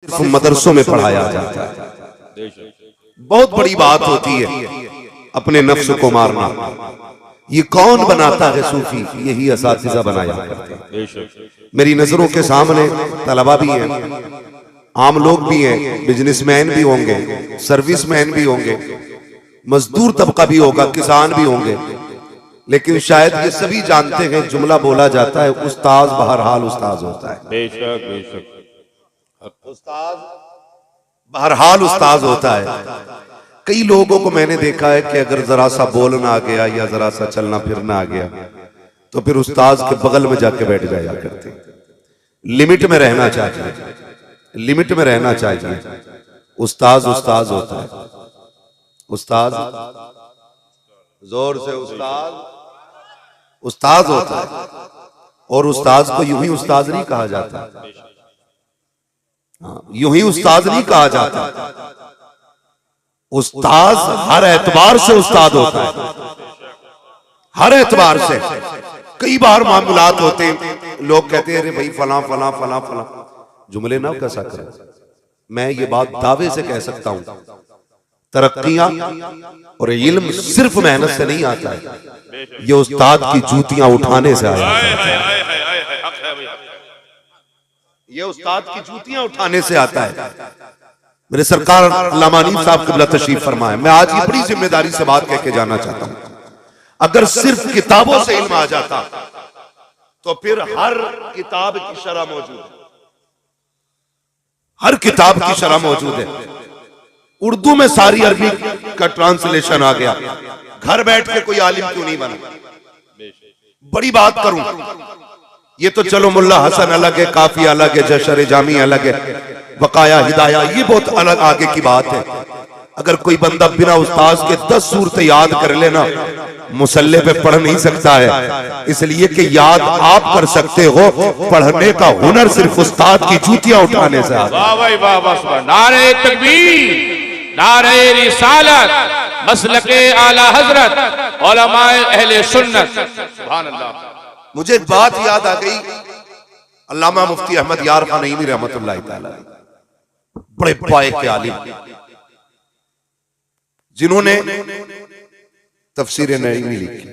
सिर्फ मदरसों में पढ़ाया जाता है। बहुत बड़ी बात होती है अपने नफ्स को मारना। ये कौन बनाता है सूफी? यही असातिज़ा बनाया करते हैं। मेरी नजरों के सामने तलबा भी हैं, आम लोग भी हैं, बिजनेसमैन भी होंगे, सर्विसमैन भी होंगे, मजदूर तबका भी होगा, किसान भी होंगे, लेकिन शायद ये सभी जानते हैं जुमला बोला जाता है उस्ताद बहरहाल उस्ताद होता है। बेशक बेशक उस्ताद बहरहाल उस्ताद होता है। कई लोगों को मैंने देखा है कि अगर जरा सा बोलना आ गया या जरा सा चलना फिरना आ गया तो फिर उस्ताद के बगल में जाके बैठ जाया करते। लिमिट में रहना चाहिए, लिमिट में रहना चाहिए। उस्ताद उस्ताद होता है। उस्ताद जोर से उस्ताद उस्ताद होता है। और उस्ताद को यूं ही उस्ताद नहीं कहा जाता, यूं ही उस्ताद नहीं कहा जाता। उस्ताद हर एतबार से उस्ताद होता है, हर एतबार से। कई बार मामलात होते हैं, लोग कहते हैं अरे भाई फला फला फला फला, जुमले ना कैसा करें। मैं ये बात दावे से कह सकता हूं, तरक्कियां और इल्म सिर्फ मेहनत से नहीं आता है, ये उस्ताद की जूतियां उठाने से आता है। ये उस्ताद की जूतियां उठाने से आता है। मेरे सरकार अल्लामा हनीफ साहब क़िबला तशरीफ फरमाए। मैं आज ये बड़ी जिम्मेदारी से बात कह के जाना चाहता हूं, अगर सिर्फ किताबों से इल्म आ जाता तो फिर हर किताब की शरह मौजूद है, हर किताब की शरह मौजूद है। उर्दू में सारी अरबी का ट्रांसलेशन आ गया, घर बैठ के कोई आलिम क्यों नहीं बना? बड़ी बात करूं, ये तो चलो मुल्ला हसन अलग है, काफी अलग है, जशर जामी अलग है, बकाया हिदाया ये बहुत अलग आगे की बात है। अगर कोई बंदा बिना उस्ताद के 10 सूरतें याद कर लेना मुसल्ले पे पढ़ नहीं सकता है, इसलिए कि याद आप कर सकते हो, पढ़ने का हुनर सिर्फ उस्ताद की जूतियां उठाने से आता है। वाह भाई वाह वाह, नारे तकबीर, नारे रिसालत, मसलके आला हजरत, उलमाए अहले सुन्नत, सुभान अल्लाह। मुझे एक बात याद आ गई, अल्लामा मुफ्ती अहमद यार खान नईमी रहमतुल्लाह तआला, बड़े पाए के आलिम, जिन्होंने तफसीर नईमी लिखी।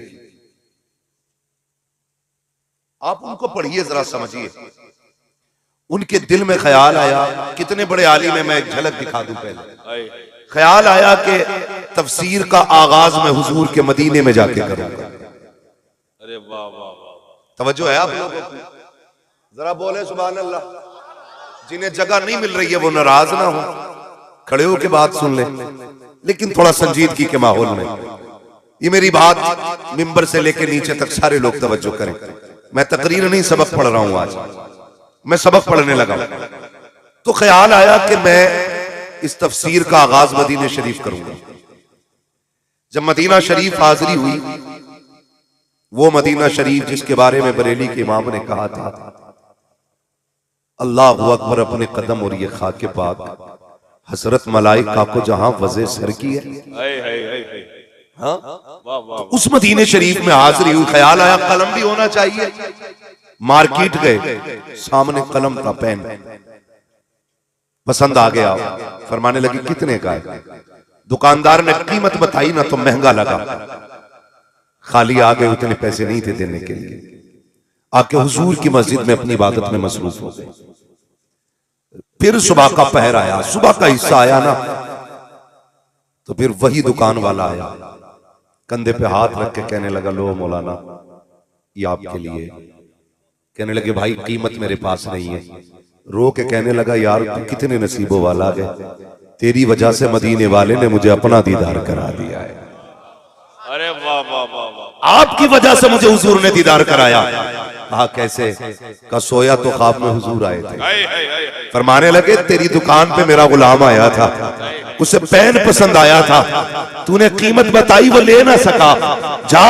आप उनको पढ़िए, जरा समझिए। उनके दिल में ख्याल आया, कितने बड़े आलिम है, मैं एक झलक दिखा दूं पहले। ख्याल आया कि तफसीर का आगाज मैं हुजूर के मदीने में जाके करूंगा। अरे वाह वाह वाह, तवज्जो है आप लोगों को? जरा बोले सुभान अल्लाह। जिन्हें जगह नहीं मिल रही है वो नाराज ना हो, खड़े होकर बात सुन ले, लेकिन थोड़ा संजीदगी के माहौल में। ये मेरी बात मिंबर से लेकर नीचे तक सारे लोग तवज्जो करें। मैं तकरीर नहीं सबक पढ़ रहा हूं, आज मैं सबक पढ़ने लगा। तो ख्याल आया कि मैं इस तफसीर का आगाज मदीना शरीफ करूंगा। जब मदीना शरीफ हाजिरी हुई, वो मदीना शरीफ जिसके बारे में बरेली के इमाम ने कहा था अल्लाहु अकबर अपने कदम और ये खाके पाक हसरत मलाइका को जहां वज़े सर की है। हाँ? तो उस मदीने शरीफ में हाजिरी हुई। ख्याल आया कलम भी होना चाहिए। मार्केट गए, सामने कलम का पेन पसंद आ गया, फरमाने लगी कितने का है? दुकानदार ने कीमत बताई ना तो महंगा लगा, खाली आ गए, उतने पैसे नहीं थे देने के लिए। आके हुजूर की मस्जिद में अपनी इबादत में मसरूफ हो गए। फिर सुबह का पहर आया, सुबह का हिस्सा आया ना, तो फिर वही दुकान वाला आया, कंधे पे हाथ रख के कहने लगा लो मौलाना ये आपके लिए। कहने लगे भाई कीमत मेरे पास नहीं है। रो के कहने लगा यार तू कितने नसीबों वाला है, तेरी वजह से मदीने वाले ने मुझे अपना दीदार करा दिया है। अरे वाह वाह वाह वाह, आपकी वजह से मुझे हुजूर ने दीदार कराया। कहा कैसे? का सोया तो ख्वाब में हुजूर आए थे। फरमाने लगे तेरी दुकान पे मेरा गुलाम आया था, उसे पेन पसंद आया था, तूने कीमत बताई, वो ले ना सका, जा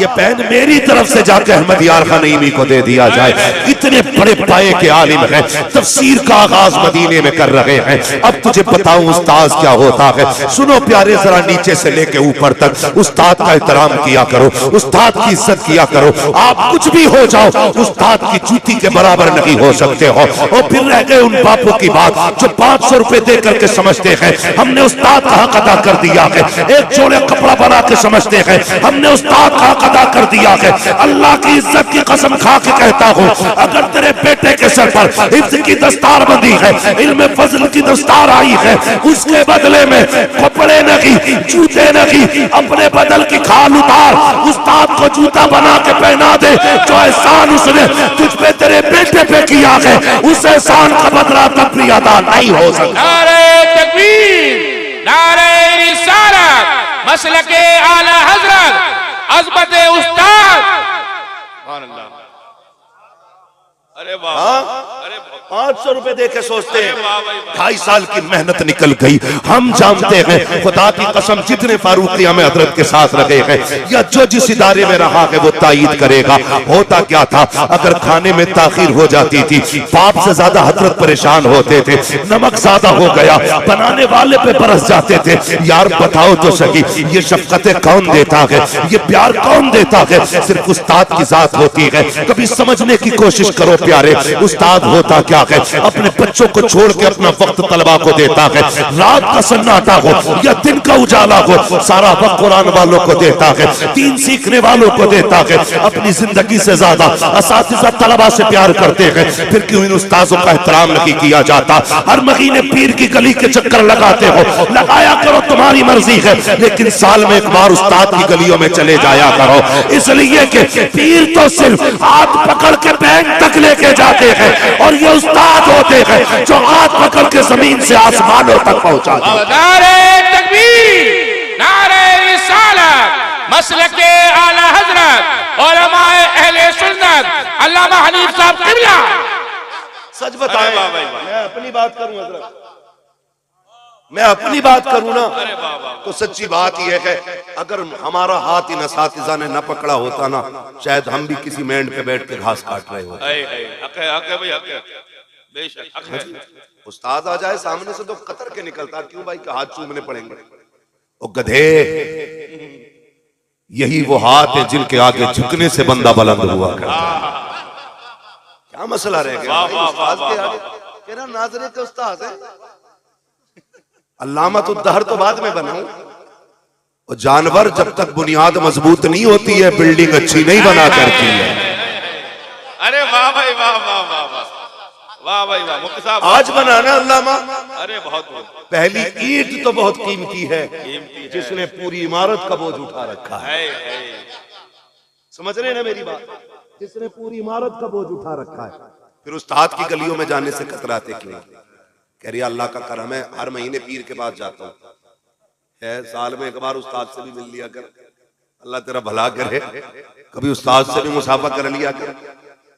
ये पेन मेरी तरफ से जाके अहमद यार खान नईमी को दे दिया जाए। इतने बड़े पाए के आलिम हैं, तफसीर का आगाज मदीने में कर रहे हैं। अब तुझे बताऊं उस्ताद क्या होता है। सुनो प्यारे, जरा नीचे से लेके ऊपर तक उस्ताद का एहतराम किया करो, उस्ताद की इज्जत किया करो। आप कुछ भी हो जाओ, उस्ताद की जूती के बराबर नहीं हो सकते हो। और फिर रह गए उन बापों की बात जो 500 रुपए दे करके समझते हैं हमने उस्ताद का हक अदा कर दिया है, एक जोड़े कपड़ा बना के समझते हैं हमने उस्ताद का हक अदा कर दिया है। अल्लाह की इज्जत की कसम खा के कहता हूँ, अगर तेरे बेटे के सर पर हिफ्ज की दस्तार बंदी है, इल्म फजल की दस्तार आई है, उसके बदले में कपड़े नहीं, जूते नहीं, अपने बदल की खाल उतार, उस्ताद को जूता बना के पहना दे। जो एहसान उसने तुझ पे तेरे बेटे पे किया है, उस एहसान का बदला तब भी अदा नहीं हो सकता। नारे तकबीर, नारे रिसालत, मसलके आला हजरत, अज़मत उस्ताद। सुभान अल्लाह। अरे वाह, 500 रुपए दे के सोचते हैं 2.5 साल की मेहनत निकल गई। हम जानते हैं खुदा की कसम जितने फारूकिया में हजरत के साथ रहे हैं या जो जिस इदारे में रहा है वो तायीद करेगा। होता क्या था, अगर खाने में ताखीर हो जाती थी, बाप से ज्यादा हजरत परेशान होते थे। नमक ज्यादा हो गया, बनाने वाले पे बरस जाते थे। यार बताओ तो सही, ये शफकतें कौन देता है, ये प्यार कौन देता है? सिर्फ उस्ताद की जात होती है। कभी समझने की कोशिश करो प्यारे, उस्ताद होता क्या है? अपने बच्चों को छोड़ के अपना वक्त तलबा को देता है। रात का सन्नाटा हो या दिन का उजाला हो, सारा वक्त कुरान वालों को देता है, दीन सीखने वालों को देता है। अपनी जिंदगी से ज्यादा असातिज़ा तलबा से प्यार करते हैं। फिर क्यों इन उस्तादों का एहतराम नहीं किया जाता? हर महीने पीर की गली के चक्कर लगाते हो, लगाया करो, तुम्हारी मर्जी है, लेकिन साल में एक बार उस्ताद की गलियों में चले जाया करो। इसलिए कि पीर तो सिर्फ हाथ पकड़ के बैंक तक लेके जाते हैं, और ये उस्ताद होते हैं जो हाथ पकड़ के जमीन से आसमानों तक पहुंचाते हैं। नारे तकबीर, नारे रिसालत, मसलके आला हजरत, उलमाए अहले सुन्नत, अल्लामा हनीफ साहब किबला। सच बताएं, मैं अपनी बात करूं हजरत, मैं अपनी बात करूं ना, तो सच्ची बात यह है, अगर हमारा हाथ इन असातिज़ा ने न पकड़ा होता ना, शायद हम भी किसी मेंढ पे बैठ के घास काट रहे होते। उस्ताद आ जाए सामने से तो कतर के निकलता, क्यों भाई का हाथ चूमने पड़ेंगे? ओ गधे, यही वो हाथ है जिनके आगे झुकने से बंदा बुलंद हुआ करता है। क्या मसला रह गया? उस्ताद के आगे कह रहा नाज़रे के उस्ताद है। अल्लामतुद्दहर तो बाद में बनाऊं। और जानवर जब तक बुनियाद मजबूत नहीं होती है, बिल्डिंग अच्छी नहीं बना करती है। अरे वाह भाई, वाह वाह वाह वाह वाह भाई वाह, मुफ्ती साहब आज बनाना अल्लामा। अरे बहुत पहली ईंट तो बहुत कीमती है, जिसने पूरी इमारत का बोझ उठा रखा है। समझ रहे ना मेरी बात? जिसने पूरी इमारत का बोझ उठा रखा है। फिर उस्ताद की गलियों में जाने से कतराते क्यों? कह रही अल्लाह का करम है, हर महीने पीर के पास जाता हूँ, है साल में एक बार उस्ताद से भी मिल लिया कर, अल्लाह तेरा भला करे। कभी उस्ताद से भी मुसाफा कर लिया कर।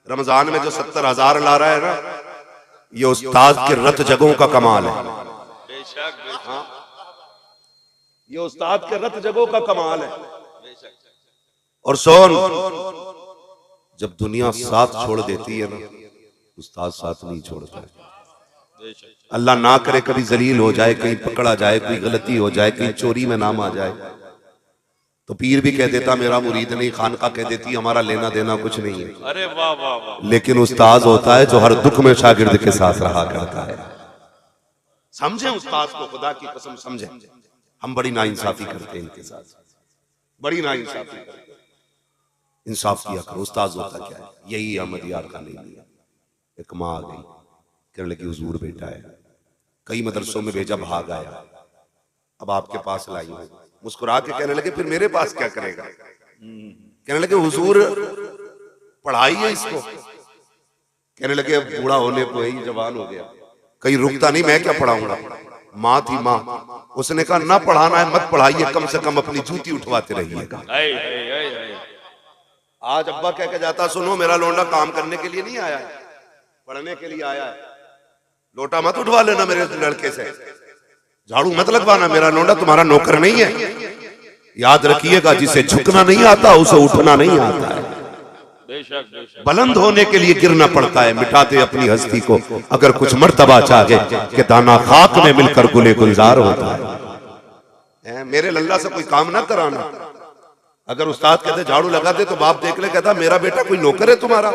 रमजान में जो 70,000 ला रहा है ना, ये उस्ताद के रत जगहों का कमाल है। हाँ, ये उस्ताद के रत जगहों का कमाल है। और सोन, जब दुनिया साथ छोड़ देती है ना, उस्ताद साथ नहीं छोड़ता है। अल्लाह ना करे कभी जलील हो जाए, कहीं पकड़ा जाए, कोई गलती हो जाए, कहीं चोरी में नाम आ जाए, तो पीर भी कह देता मेरा मुरीद नहीं, खानका कह देती हमारा लेना देना कुछ नहीं है। अरे वाह वाह वाह। लेकिन उस्ताद होता है जो हर दुख में शागिर्द के साथ रहा करता है। समझे उस्ताद को, खुदा की कसम समझे। हम बड़ी नाइंसाफी करते हैं इनके साथ, बड़ी नाइंसाफी करते हैं। इंसाफ किया करो। उस्ताद होता क्या है? यही अहमद यार का नहीं लिया। एक माँ आ गई, कहने लगी हुजूर बेटा है, कई मदरसों में भेजा, भाग आया, अब आपके पास लाई हूं। मुस्कुरा के कहने लगे फिर मेरे पास क्या करेगा? कहने लगे हुजूर पढ़ाइए इसको। कहने लगे अब बूढ़ा होने को ही, जवान हो गया, कहीं रुकता नहीं, मैं क्या पढ़ाऊंगा? माँ थी माँ, उसने कहा ना पढ़ाना है मत पढ़ाइए, कम से कम अपनी जूती उठवाते रहिएगा। आज अब्बा कह के जाता, सुनो मेरा लोंडा काम करने के लिए नहीं आया है, पढ़ने के लिए आया है, लोटा मत उठवा लेना मेरे लड़के से। झाड़ू मत लगवाना, मेरा लौंडा तुम्हारा नौकर नहीं है। याद रखिएगा, जिसे झुकना नहीं आता उसे उठना नहीं आता है। बुलंद होने के लिए गिरना पड़ता है, मिटाते अपनी हस्ती को अगर कुछ मर्तबा चाहे कि दाना खाक में मिलकर गुले गुलजार होता है। मेरे लल्ला से कोई काम ना कराना। अगर उस्ताद कहते झाड़ू लगा दे तो बाप देख ले, कहता मेरा बेटा कोई नौकर है तुम्हारा,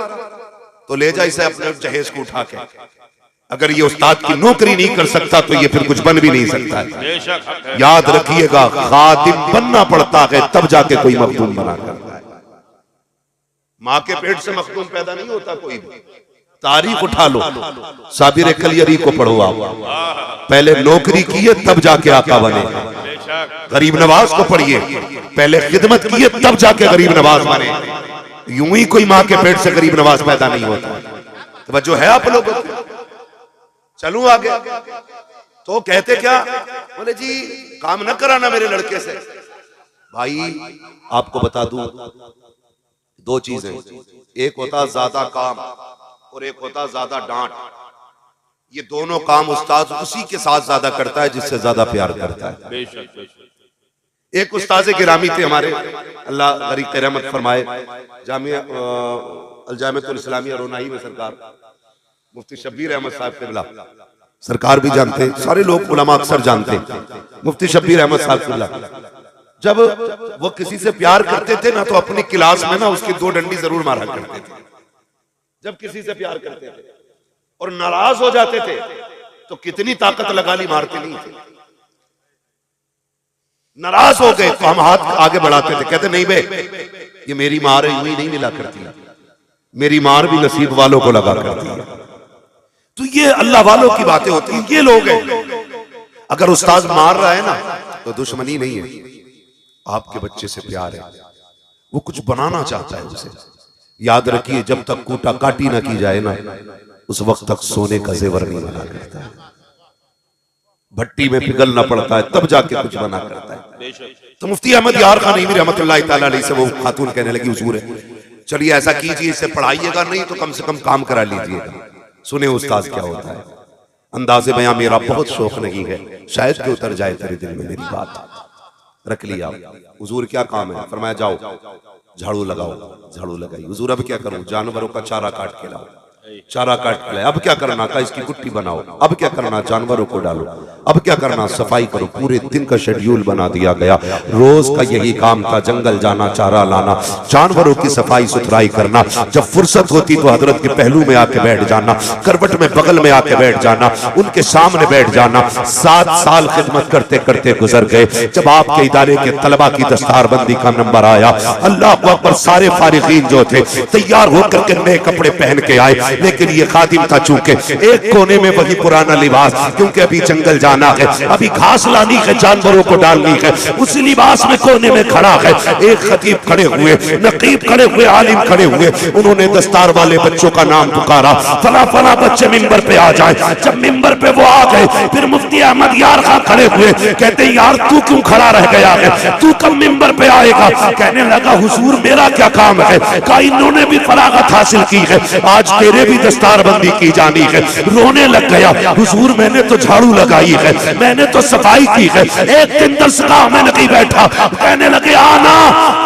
तो ले जा इसे अपने जहेज को उठा के। अगर ये उस्ताद की नौकरी नहीं कर सकता तो ये फिर कुछ बन भी नहीं सकता है। याद रखिएगा, खादिम बनना पड़ता है तब जाके कोई मखदूम बना करता है। माँ के पेट से मखदूम पैदा नहीं होता कोई भी। तारीख उठा लो, साबिर कलियरी को पढ़ो आप, पहले नौकरी की है तब जाके आका बने। गरीब नवाज को पढ़िए, पहले खिदमत की है तब जाके गरीब नवाज बने। यूं ही कोई माँ के पेट से गरीब नवाज पैदा नहीं होता। तो जो है आप लोग, चलूं आगे। तो कहते क्या, बोले जी काम न कराना मेरे लड़के से। भाई आपको बता दूं, दो चीजें, एक होता ज्यादा काम और एक होता ज्यादा डांट। ये दोनों काम उस्ताद उसी के साथ ज्यादा करता है जिससे ज्यादा प्यार करता है। एक उस्ताद गिरामी थे हमारे, अल्लाह गरीब रहमत फरमाए, जामिया अल-जामिअतुल इस्लामिया रोनाई में सरकार मुफ्ती शब्बीर अहमद साहब क़िबला, सरकार भी जानते, सारे लोग उलमा अक्सर जानते, मुफ्ती शब्बीर अहमद साहब क़िबला। जब वो किसी से प्यार करते थे ना तो अपनी क्लास में ना उसकी 2 डंडी जरूर मारा करते थे। जब किसी से प्यार करते थे और नाराज हो जाते थे तो कितनी ताकत लगा ली, मारते नहीं थे। नाराज हो गए तो हम हाथ आगे बढ़ाते थे, कहते नहीं बे ये मेरी मार यूं ही नहीं मिला करती, मेरी मार भी नसीब वालों को लगा करती है। तो ये अल्लाह वालों की बातें होती हैं। ये लोग हैं, अगर उस्ताद मार रहा है ना तो दुश्मनी नहीं है, आपके बच्चे से प्यार है, वो कुछ बनाना चाहता है उसे। याद रखिए, जब तक कूटा काटी ना की जाए ना उस वक्त तक सोने का जेवर नहीं बना करता है। भट्टी में पिघलना पड़ता है तब जाके कुछ बना करता है। तो मुफ्ती अहमद यार खान नईमी रहमतुल्लाह तआला अलैह से वो खातून कहने लगी, हुजूर चलिए ऐसा कीजिए, इसे पढ़ाइएगा नहीं तो कम से कम काम करा लीजिएगा। सुने उस्ताद क्या होता है। अंदाज़े बयां मेरा बहुत शौक नहीं है, शायद कि उतर जाए तेरे दिल में मेरी बात। रख लिया, हुजूर क्या काम है? फरमाया जाओ झाड़ू लगाओ। झाड़ू लगाई। हुजूर अब क्या करूं? जानवरों का चारा काट के लाओ। चारा काट के लाए। अब क्या करना? का इसकी गुट्टी बनाओ। अब क्या करना? जानवरों को डालो। अब क्या करना? सफाई करो। पूरे दिन का शेड्यूल बना दिया गया। रोज का यही काम था, जंगल जाना, चारा लाना, जानवरों की सफाई सुथराई करना। जब फुर्सत होती तो हजरत के पहलू में आके बैठ जाना, करवट में बगल में आके बैठ जाना, उनके सामने बैठ जाना। 7 साल खिदमत करते करते गुजर गए। जब आपके इदारे के तलबा की दस्तारबंदी का नंबर आया, अल्लाह अकबर, सारे फारिगीन जो थे तैयार होकर के नए कपड़े पहन के आए। लेकिन ये खादिम था, चूंकि एक कोने में वही पुराना लिबास, क्योंकि अभी जंगल जाना है, अभी घास लानी है, जानवरों को डालनी है, उस लिबास में कोने में खड़ा है। एक खतीब खड़े हुए, नकीब खड़े हुए, आलिम खड़े हुए। उन्होंने दस्तार वाले बच्चों का नाम पुकारा, फला फला बच्चे मिंबर पे आ जाए। जब मिंबर पे वो आ गए, फिर मुफ्ती अहमद यार खां खड़े हुए, कहते यार तू क्यों खड़ा रह गया है, तू कब मिंबर पे आएगा? कहने लगा हुजूर मेरा क्या काम है? कहा इन्होंने भी फरागत हासिल की है, आज तेरे भी दस्तारबंदी की जानी है। रोने लग गया, हुजूर मैंने तो झाड़ू लगाई है, मैंने तो सफाई की है। एक दिन दरसगाह में नहीं बैठा, कहने लगे आना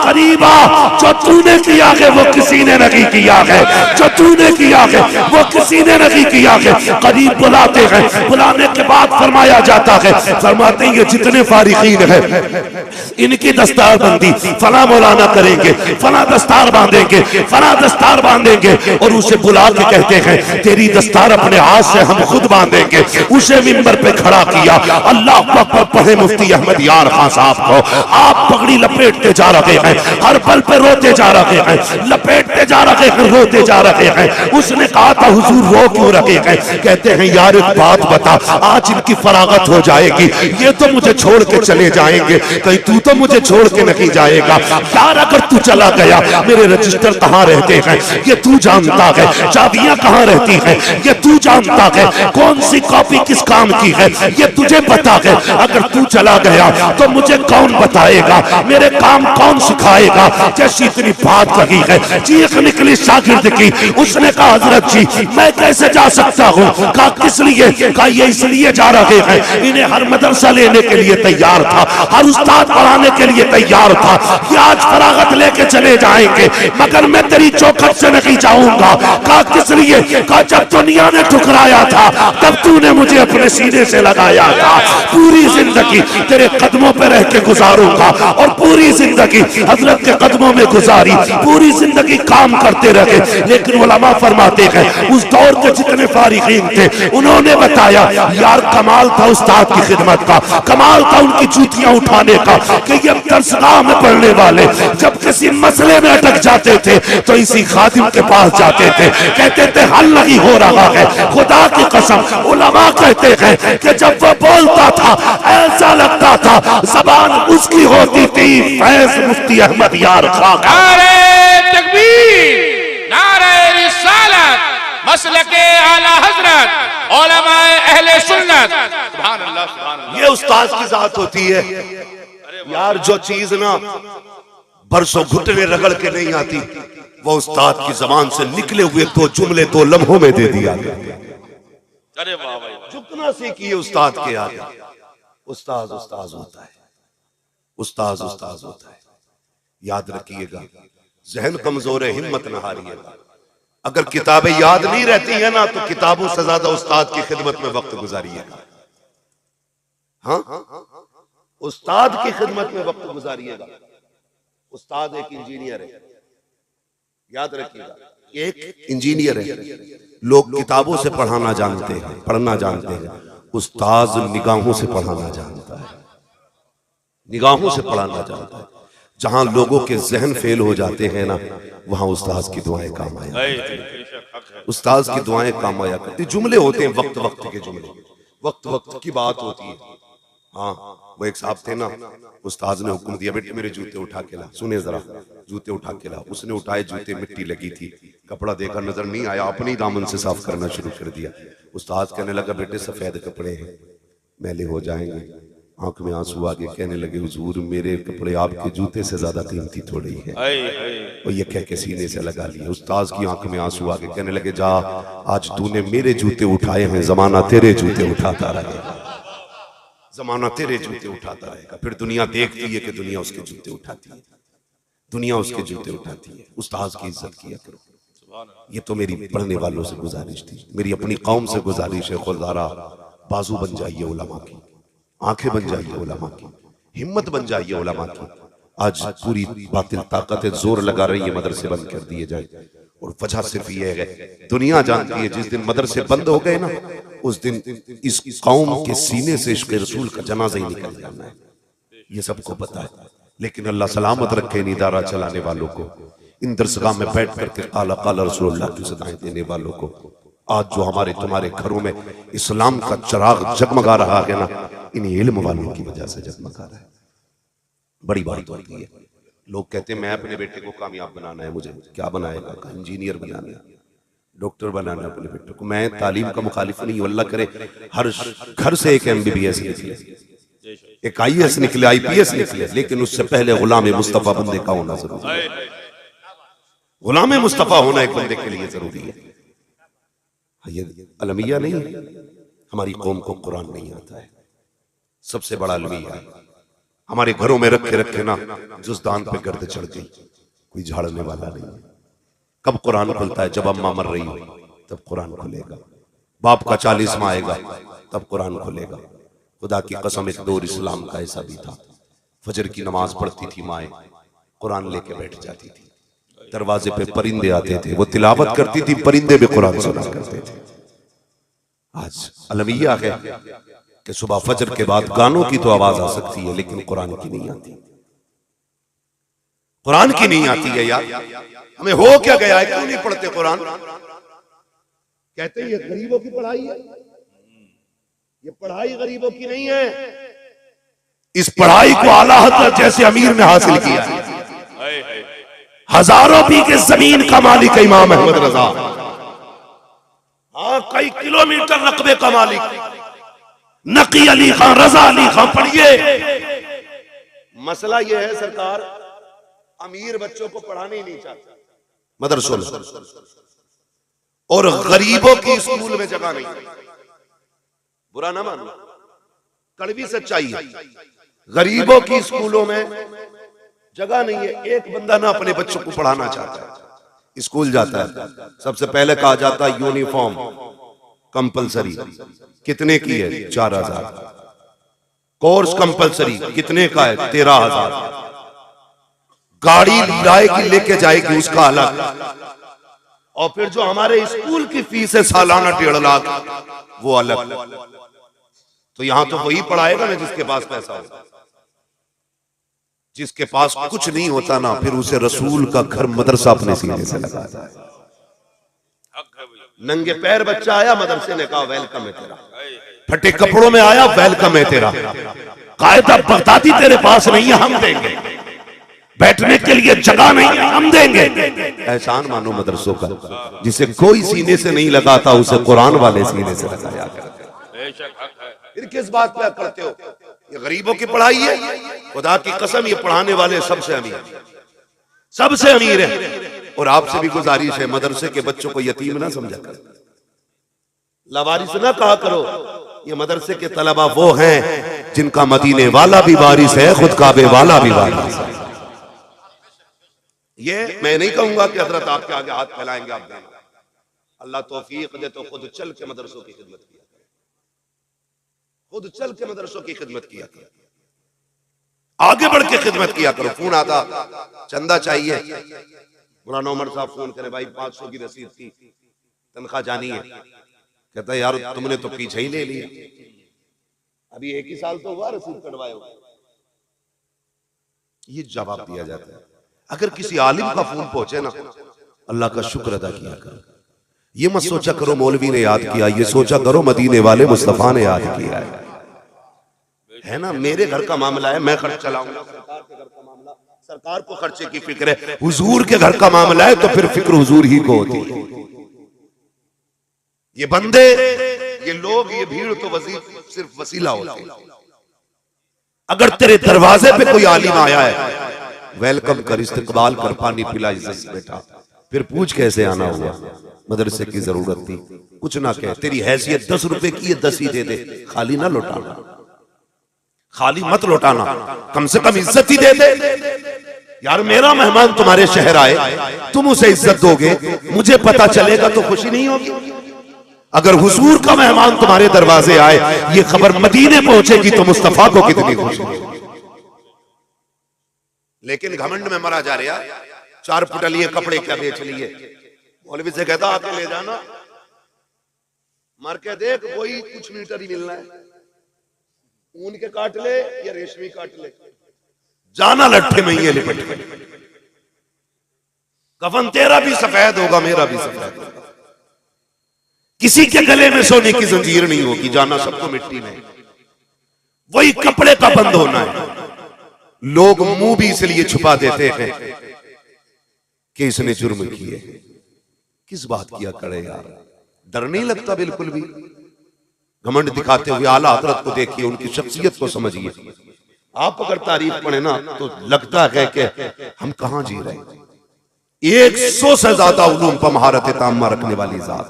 करीबा, जो तूने किया है वो किसी ने नहीं किया है, जो तूने किया है वो किसी ने नहीं किया है। करीब बुलाते हैं, बुलाने के बाद फरमाया जाता है, फरमाते हैं ये जितने फारिगीन है इनकी दस्तारबंदी फला मौलाना करेंगे, फला दस्तार बांधेंगे, फला दस्तार बांधेंगे। और उसे बुला के कहते हैं तेरी दस्तार अपने हाथ से हम खुद बांधेंगे। उसे मिंबर पे खड़ा किया। अल्लाह अकबर पढ़े मुफ्ती अहमद यार खां साहब को। आप पगड़ी लपेटते जा रहे हैं, हर पल पे रोते जा रहे हैं, लपेटते जा रहे हैं, रोते जा रहे हैं। उसने कहा था हुजूर रो क्यों रहे हैं? कहते हैं यार एक बात बता, आज इनकी फरागत हो जाएगी, ये तो मुझे छोड़ के चले जाएंगे, कहीं तू तो मुझे छोड़ के नहीं जाएगा। यार अगर तू चला गया मेरे रजिस्टर कहाँ रहते हैं ये तू जानता है, चाबियां कहाँ रहती हैं ये तू जानता है, कौन सी कॉपी किस काम की है ये तुझे पता है। अगर तू चला गया तो मुझे कौन बताएगा, मेरे काम कौन सिखा उठाएगा। जैसी इतनी बात कही है, चीख निकली शागिर्द की। उसने कहा हजरत जी मैं कैसे जा सकता हूँ? कहा किस लिए? कहा ये इसलिए जा रहे हैं, इन्हें हर मदरसा लेने के लिए तैयार था, हर उस्ताद पढ़ाने के लिए तैयार था, कि आज फरागत लेके चले जाएंगे मगर मैं तेरी चौखट से नहीं जाऊंगा। कहा किस लिए? कहा जब दुनिया ने ठुकराया था तब तूने मुझे अपने सीने से लगाया था। पूरी जिंदगी तेरे कदमों पे रह के गुजारूंगा और पूरी जिंदगी हजरत के कदमों में गुजारी, पूरी जिंदगी काम करते रहे। लेकिन उलमा फरमाते हैं उस दौर के जितने फारिगीन थे उन्होंने बताया यार कमाल था उस्ताद की खिदमत का, कमाल था उनकी जूतियां उठाने का, कि ये दरसगाह में पढ़ने वाले जब किसी मसले में अटक जाते थे तो इसी खादिम के पास जाते थे, कहते थे हल नहीं हो रहा है। खुदा की कसम उलमा कहते हैं कि जब वो बोलता था ऐसा लगता था जबान उसकी होती थी फैज मुफ्ती अहमद यार खान। नारे तकबीर, नारे रिसालत, मसलके आला हजरत, उलमाए अहले सुन्नत। सुभान अल्लाह, सुभान अल्लाह। ये उस्ताद की जात होती है यार, जो चीज ना बरसों घुटने रगड़ के नहीं आती वो उस्ताद की जबान से निकले हुए दो जुमले 2 लम्हों में दे दिया गया। अरे वाह भाई, झुकना सीखिए उस्ताद के आगे। उस्ताद उस्ताद होता है, उस्ताद उस्ताद होता है। याद रखिएगा, जहन कमजोर है, हिम्मत न हारिएगा। अगर किताबें याद नहीं रहती है ना तो किताबों से ज्यादा उस्ताद की खिदमत में वक्त गुजारिएगा। हाँ, उस्ताद की खिदमत में वक्त गुजारिएगा। उस्ताद एक इंजीनियर है, याद रखिएगा, एक इंजीनियर है। लोग किताबों से पढ़ाना जानते हैं, पढ़ना जानते हैं, उस्ताद निगाहों से पढ़ाना जानता है, निगाहों से पढ़ाना जानता है। जहां लोगों के जहन फेल हो जाते हैं ना वहां उस्ताद की दुआएं काम आया, उस्ताद की दुआएं काम आया करती। जुमले होते हैं वक्त वक्त के जुमले, वक्त वक्त की बात होती है। हाँ, वो एक साहब थे ना, उस्ताद ने हुक्म दिया बेटे मेरे जूते उठा के ला। सुने जरा, जूते उठा के ला। उसने उठाए, जूते मिट्टी लगी थी, कपड़ा देखा नजर नहीं आया, अपनी दामन से साफ करना शुरू कर दिया। उस्ताद कहने लगा बेटे सफेद कपड़े हैं, मैले हो जाएंगे। आंख में आंसू आ गए, कहने लगे हुजूर मेरे कपड़े आपके जूते से ज्यादा कीमती थोड़ी है। और ये कह के सीने से लगा लिया। उस्ताद की आंख में आंसू आ गए, कहने लगे जा आज तूने मेरे जूते उठाए हैं, जमाना तेरे जूते उठाता रहेगा, जमाना तेरे जूते उठाता रहेगा। फिर दुनिया देखती है कि दुनिया उसके जूते उठाती है, दुनिया उसके जूते उठाती है। उस्ताद की इज्जत किया करो। ये तो मेरी पढ़ने वालों से गुजारिश थी, मेरी अपनी कौम से गुजारिश है। खुदारा बाजू बन जाइए उलमा की, आंखें बन जाइए उलमा की, हिम्मत बन जाइए उलमा की। आज पूरी बातिल ताकतें जोर लगा रही है मदरसे बंद कर दिए जाए, और वजह सिर्फ ये है दुनिया जानती है जिस दिन मदरसे बंद हो गए ना उस दिन इस कौम के सीने से इश्क़ रसूल का जनाजा ही निकल जाना है, ये सबको पता है। लेकिन अल्लाह सलामत रखे इन इदारा चलाने वालों को, इन दरसगाह में बैठ करके काला काला रसूलुल्लाह की सदाएं देने वालों को। आज जो हमारे तुम्हारे घरों में इस्लाम का चिराग जगमगा रहा है ना, इन इल्म वालों की वजह से जगमगा रहा है। बड़ी बात होती है। लोग कहते हैं मैं अपने बेटे को कामयाब बनाना है, मुझे क्या बनाएगा? इंजीनियर बनाना है, डॉक्टर बनाना है अपने बेटे को। मैं तालीम का मुखालिफ नहीं हूं, अल्लाह करे हर घर से एक MBBS निकले, एक IAS निकले, IPS निकले, लेकिन उससे पहले गुलाम मुस्तफा बंदे का होना जरूरी है। गुलाम मुस्तफा होना एक बंदे के लिए जरूरी है। ये अलमिया नहीं, हमारी कौम को कुरान नहीं आता है, सबसे बड़ा अलमिया है। हमारे घरों में रखे रखे ना जुज़दान पे गर्द चढ़ गई, कोई झाड़ने वाला नहीं। कब कुरान खुलता है? जब अम्मा मर रही हो तब कुरान खुलेगा, बाप का 40वां आएगा तब कुरान खुलेगा। खुदा की कसम एक दौर इस्लाम का ऐसा भी था, फजर की नमाज पढ़ती थी माए, कुरान लेके बैठ जाती थी, दरवाजे पे परिंदे आते थे, वो तिलावत करती थी, परिंदे भी कुरान सुना करते थे। आज अलमिया है कि सुबह फजर के बाद गानों की तो आवाज आ सकती है लेकिन कुरान की नहीं आती, कुरान की नहीं आती है। यार हमें हो क्या गया है, क्यों नहीं पढ़ते कुरान? कहते हैं ये गरीबों की पढ़ाई है, ये पढ़ाई गरीबों की नहीं है। इस पढ़ाई को आला हज़रत जैसे अमीर ने हासिल किया है। हजारों बीघे जमीन का मालिक है इमाम अहमद रजा, हाँ कई किलोमीटर रकबे का मालिक नकी अली खान, रजा अली खान। पढ़िए, मसला यह है सरकार अमीर बच्चों को पढ़ाने ही नहीं चाहते मदरसों में, और गरीबों की स्कूल में जगह नहीं। बुरा ना मानो, कड़वी सच्चाई है। गरीबों की स्कूलों में जगह नहीं है। एक बंदा ना अपने बच्चों को पढ़ाना चाहता है, स्कूल जाता है, सबसे पहले कहा जाता है यूनिफॉर्म कंपलसरी। कितने की है? 4000। कोर्स कंपलसरी कितने का है? 13000। गाड़ी लाएगी लेके जाएगी उसका अलग, और फिर जो हमारे स्कूल की फीस है सालाना 1.5 लाख वो अलग। तो यहां तो वही पढ़ाएगा ना जिसके पास पैसा होगा। जिसके पास कुछ नहीं होता ना, फिर उसे रसूल का घर मदरसा अपने सीने से लगाता है। नंगे पैर बच्चा आया मदरसे ने कहा वेलकम है तेरा, फटे कपड़ों में आया वेलकम है तेरा, कायदा बगदादी तेरे पास नहीं है हम देंगे, बैठने के लिए जगह नहीं है हम देंगे। एहसान मानो मदरसों का, जिसे कोई सीने से नहीं लगाता उसे कुरान वाले सीने से लगाया करते। फिर किस बात पे करते हो? ये गरीबों की पढ़ाई है, खुदा की कसम ये पढ़ाने वाले सबसे अमीर, सबसे अमीर है। और आपसे भी गुजारिश है, मदरसे के बच्चों को यतीम ना समझा करो, लावारिस ना कहा करो। ये मदरसे के तलबा वो हैं जिनका मदीने वाला भी वारिस है, खुद काबे वाला भी वारिस है। ये मैं नहीं कहूंगा कि हजरत आपके आगे हाथ फैलाएंगे आप देना। अल्लाह तौफीक दे तो खुद चल के मदरसों की खिदमत किया, खुद चल के मदरसों की खिदमत किया करो, आगे बढ़ के खिदमत किया करो। फोन आता चंदा चाहिए, मौलाना उमर साहब फोन करे भाई 500 की रसीद थी, तनख्वाह जानी है। कहता है यार तुमने तो पीछे ही ले लिया, अभी 1 ही साल तो हुआ रसीद कटवाए हो। ये जवाब दिया जाता है। अगर किसी आलिम का फोन पहुंचे ना, अल्लाह का शुक्र अदा किया करो। ये मत सोचा करो मौलवी ने याद किया, ये सोचा करो मदीने वाले मुस्तफा ने याद किया है ना। मेरे घर का मामला है, मैं खर्च चलाऊंगा, सरकार के घर का मामला, सरकार को खर्चे की फिक्र है। हुजूर के घर का मामला है तो फिर फिक्र हुजूर ही को होती है। ये बंदे, ये लोग, ये भीड़ तो सिर्फ वसीला होती है। अगर तेरे दरवाजे पे कोई आलिम आया है, वेलकम कर, इस्तकबाल कर, पानी पिला इज्जत से बेटा, फिर पूछ कैसे आना हुआ, मदरसे की जरूरत थी, कुछ ना कहे, तेरी हैसियत 10 रुपए की है 10 ही दे दे, खाली ना लौटाना, खाली मत लौटाना, कम से कम इज्जत ही दे दे। यार मेरा मेहमान तुम्हारे शहर आए, तुम उसे इज्जत दोगे, मुझे पता चलेगा तो खुशी नहीं होगी। अगर हुजूर का मेहमान तुम्हारे दरवाजे आए, ये खबर मदीने पहुंचेगी तो मुस्तफा को कितनी खुशी होगी। लेकिन घमंड में मरा जा रहा, 4 पुटलिए कपड़े क्या बेच लिए, मौलवी से कहता आके ले जाना, मार के देख वही कुछ मीटर ही मिलना है, ऊन के काट ले या रेशमी काट ले, जाना लट्ठे में ये लिपट के। कफन तेरा भी सफेद होगा, मेरा भी सफेद होगा, किसी के गले में सोने की जंजीर नहीं होगी, जाना सबको मिट्टी में। वही कपड़े का बंद होना है। लोग मुंह भी इसलिए छुपा देते हैं कि इसने जुर्म किए। किस बात किया करे यार, डर नहीं लगता बिल्कुल भी। घमंड दिखाते हुए आला हजरत को देखिए, उनकी शख्सियत को समझिए। आप अगर तारीफ पढ़े ना तो लगता है कि हम कहां जी रहे हैं। 100 से ज्यादा उलूम पर महारत ताम्मा रखने वाली जात,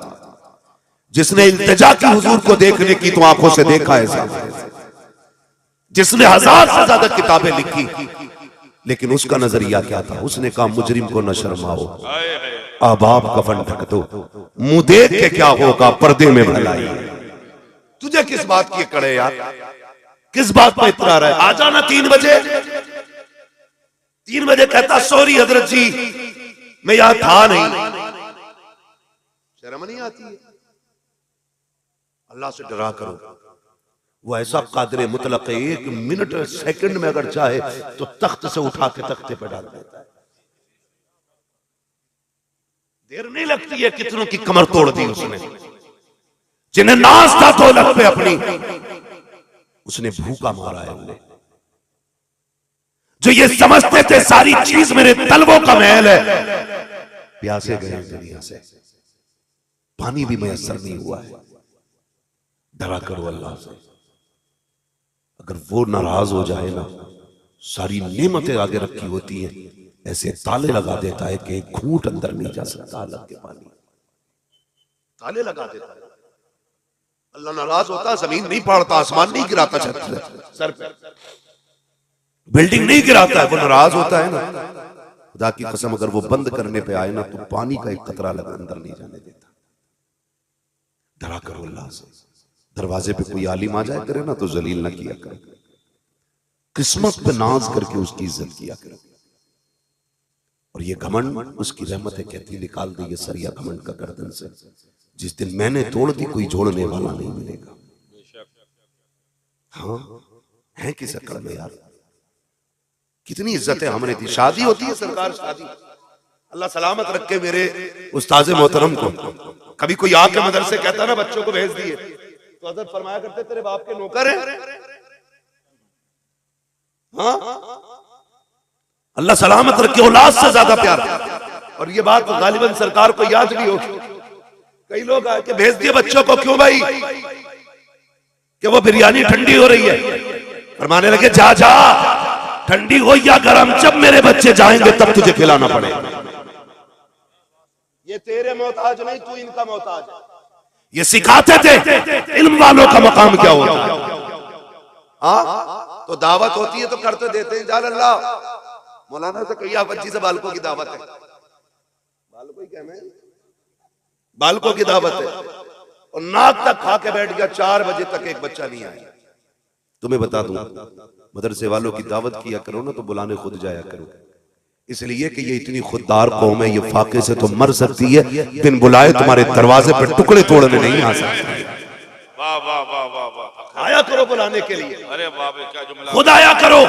जिसने इल्तिजा की हुजूर को देखने की तो आंखों से देखा है, जिसने 1000 से ज्यादा किताबें लिखी, लेकिन उसका नजरिया क्या था? उसने कहा मुजरिम को न शर्माओ, अब आप कफन ढक दो, मुंह देख के क्या होगा, पर्दे में भलाई। तुझे किस बात की कड़े यार, किस बात पर इतना रहा है? आ जाना 3 बजे। 3 बजे कहता सॉरी हजरत जी मैं यहां था नहीं। शर्म नहीं आती है? अल्लाह से डरा करो। वो ऐसा कादिर मुतलक है, 1 मिनट सेकंड में अगर चाहे तो तख्त से उठा के तख्ते पे डाल देता है। देर नहीं लगती है, कितनों की कमर तोड़ दी उसने, जिन्हें नाज था दौलत पे अपनी, उसने भूखा मारा है उन्हें। जो ये समझते थे सारी चीज मेरे तलवों का महल है, प्यासे गए दुनिया से, पानी भी मैसर नहीं हुआ है। डरा करो अल्लाह से। अगर वो नाराज हो जाए ना, सारी नेमतें आगे रखी होती हैं, ऐसे ताले लगा देता है कि एक घूंट अंदर नहीं जा सकता अलग के पानी, ताले लगा देता है। अल्लाह नाराज होता, जमीन नहीं फाड़ता, आसमान नहीं गिराता सर पे, बिल्डिंग नहीं गिराता है, वो नाराज होता है ना। खुदा की कसम अगर वो बंद करने पे आए ना तो पानी का एक कतरा लगा अंदर नहीं जाने देता। डरा करो अल्लाह से। दरवाजे पे कोई आलिम आ जाए करे ना तो जलील ना किया करो, किस्मत पे नाज करके उसकी इज्जत किया करो। और ये घमंड उसकी रहमत है, कहती निकाल दे ये सरिया घमंड का गर्दन से। जिस दिन मैंने तोड़ दी कोई जोड़ने वाला नहीं मिलेगा। हाँ है किस अकड़ में यार, कितनी इज्जत है हमने दी। शादी होती है सरकार, शादी अल्लाह सलामत रखे मेरे उस्ताद मोहतरम को। कभी कोई आके मदरसे कहता ना बच्चों को भेज दिए तो हज़रत फरमाया करते तेरे बाप के नौकर है। हाँ अल्लाह सलामत रखे, औलाद से ज्यादा प्यार। और ये बात गालिबन सरकार को याद भी होगी। कई लोग आके भेज दिए बच्चों को, क्यों भाई, कि वो बिरयानी ठंडी हो रही है। फरमाने लगे जा जा ठंडी हो या गरम, जब मेरे बच्चे जाएंगे तब तुझे खिलाना पड़ेगा। ये तेरे मोहताज नहीं, तू इनका मोहताज है। ये सिखाते थे इल्म वालों का मकाम क्या होता है। हाँ तो दावत होती है तो करते देते हैं। जान अल्लाह मौलाना से कही बच्ची से बालकों की दावत है, बालकों ही कहना है, बालकों की दावत है। और नाक तक खा के बैठ गया, 4 बजे तक एक बच्चा नहीं आया। तुम्हें बता दूं मदरसे वालों की दावत किया करो ना तो बुलाने खुद जाया करो, इसलिए कि ये इतनी खुददार कौम है, ये फाके से तो मर सकती है, बिन बुलाए तुम्हारे दरवाजे पर टुकड़े तोड़ने नहीं आ सकती। वाह वाह वाह वाह वाह, आया करो बुलाने के लिए, अरे वाह क्या जुमला, खुद आया करो।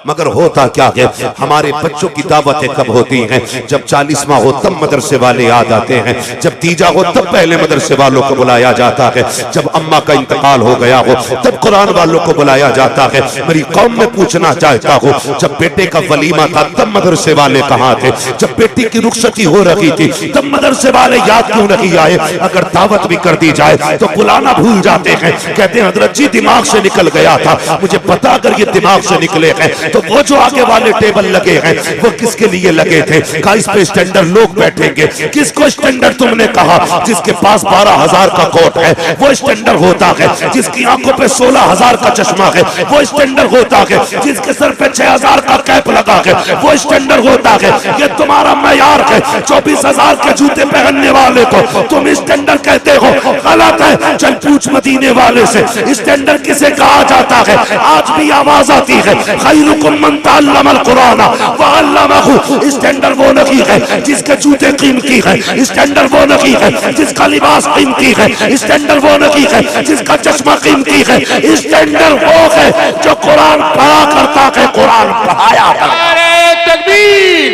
मगर होता क्या है, हमारे बच्चों की दावतें कब होती हैं, जब 40वां हो तब मदरसे वाले याद आते हैं, जब तीजा हो तब पहले मदरसे वालों को बुलाया जाता है, जब अम्मा का इंतकाल हो गया हो तब कुरान वालों को बुलाया जाता है। मेरी कौम में पूछना चाहता हूँ, जब बेटे का वलीमा था तब मदरसे वाले कहाँ थे, जब बेटी की रुखसती हो रही थी तब मदरसे वाले याद क्यों नहीं आए। अगर दावत भी कर दी जाए तो बुलाना भूल जाते हैं, कहते हैं हजरत जी दिमाग से निकल गया था। मुझे पता अगर ये दिमाग से निकले हैं तो वो जो आगे वाले टेबल लगे हैं वो किसके लिए लगे थे, का इस पे स्टैंडर्ड लोग बैठेंगे। किसको स्टैंडर्ड तुमने कहा, जिसके पास 12,000 का कोट है वो स्टैंडर्ड होता है, जिसकी आंखों पे 16,000 का चश्मा है वो स्टैंडर्ड होता है, जिसके सर पे 6,000 का कैप लगा है वो स्टैंडर्ड होता है। ये तुम्हारा मैयार है। 24,000 के जूते पहनने वाले को तुम स्टैंडर्ड कहते हो, गलत है। चल पूछ मदीने वाले से स्टैंडर्ड किसे कहा जाता है। आज भी आवाज आती है खैरुकुम मन तअल्लमल कुरान व अल्लमहु। स्टैंडर्ड वो नहीं है जिसके जूते कीमती है, स्टैंडर्ड वो नहीं है जिसका लिबास कीमती है, स्टैंडर्ड वो नहीं है जिसका चश्मा कीमती है, स्टैंडर्ड वो है जो कुरान पढ़ा करता है, कुरान पढ़ाया। नारे तकबीर,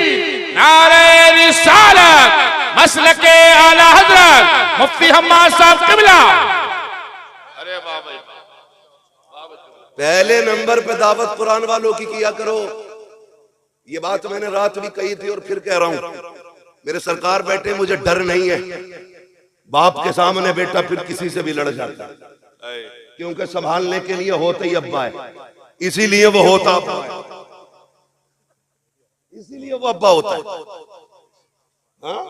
नारे रिसालत, मसलके आला हजरत मुफ्ती हम्माद साहब किबला। अरे वाह भाई, पहले नंबर पे दावत कुरान वालों की किया करो। ये बात मैंने रात भी कही थी और फिर कह रहा हूं। मेरे सरकार बैठे, मुझे डर नहीं है। बाप के सामने बेटा फिर किसी से भी लड़ जाता है, क्योंकि संभालने के लिए होता ही अब्बा है, इसीलिए वो होता अब्बा है, इसीलिए वो अब्बा होता है। हाँ?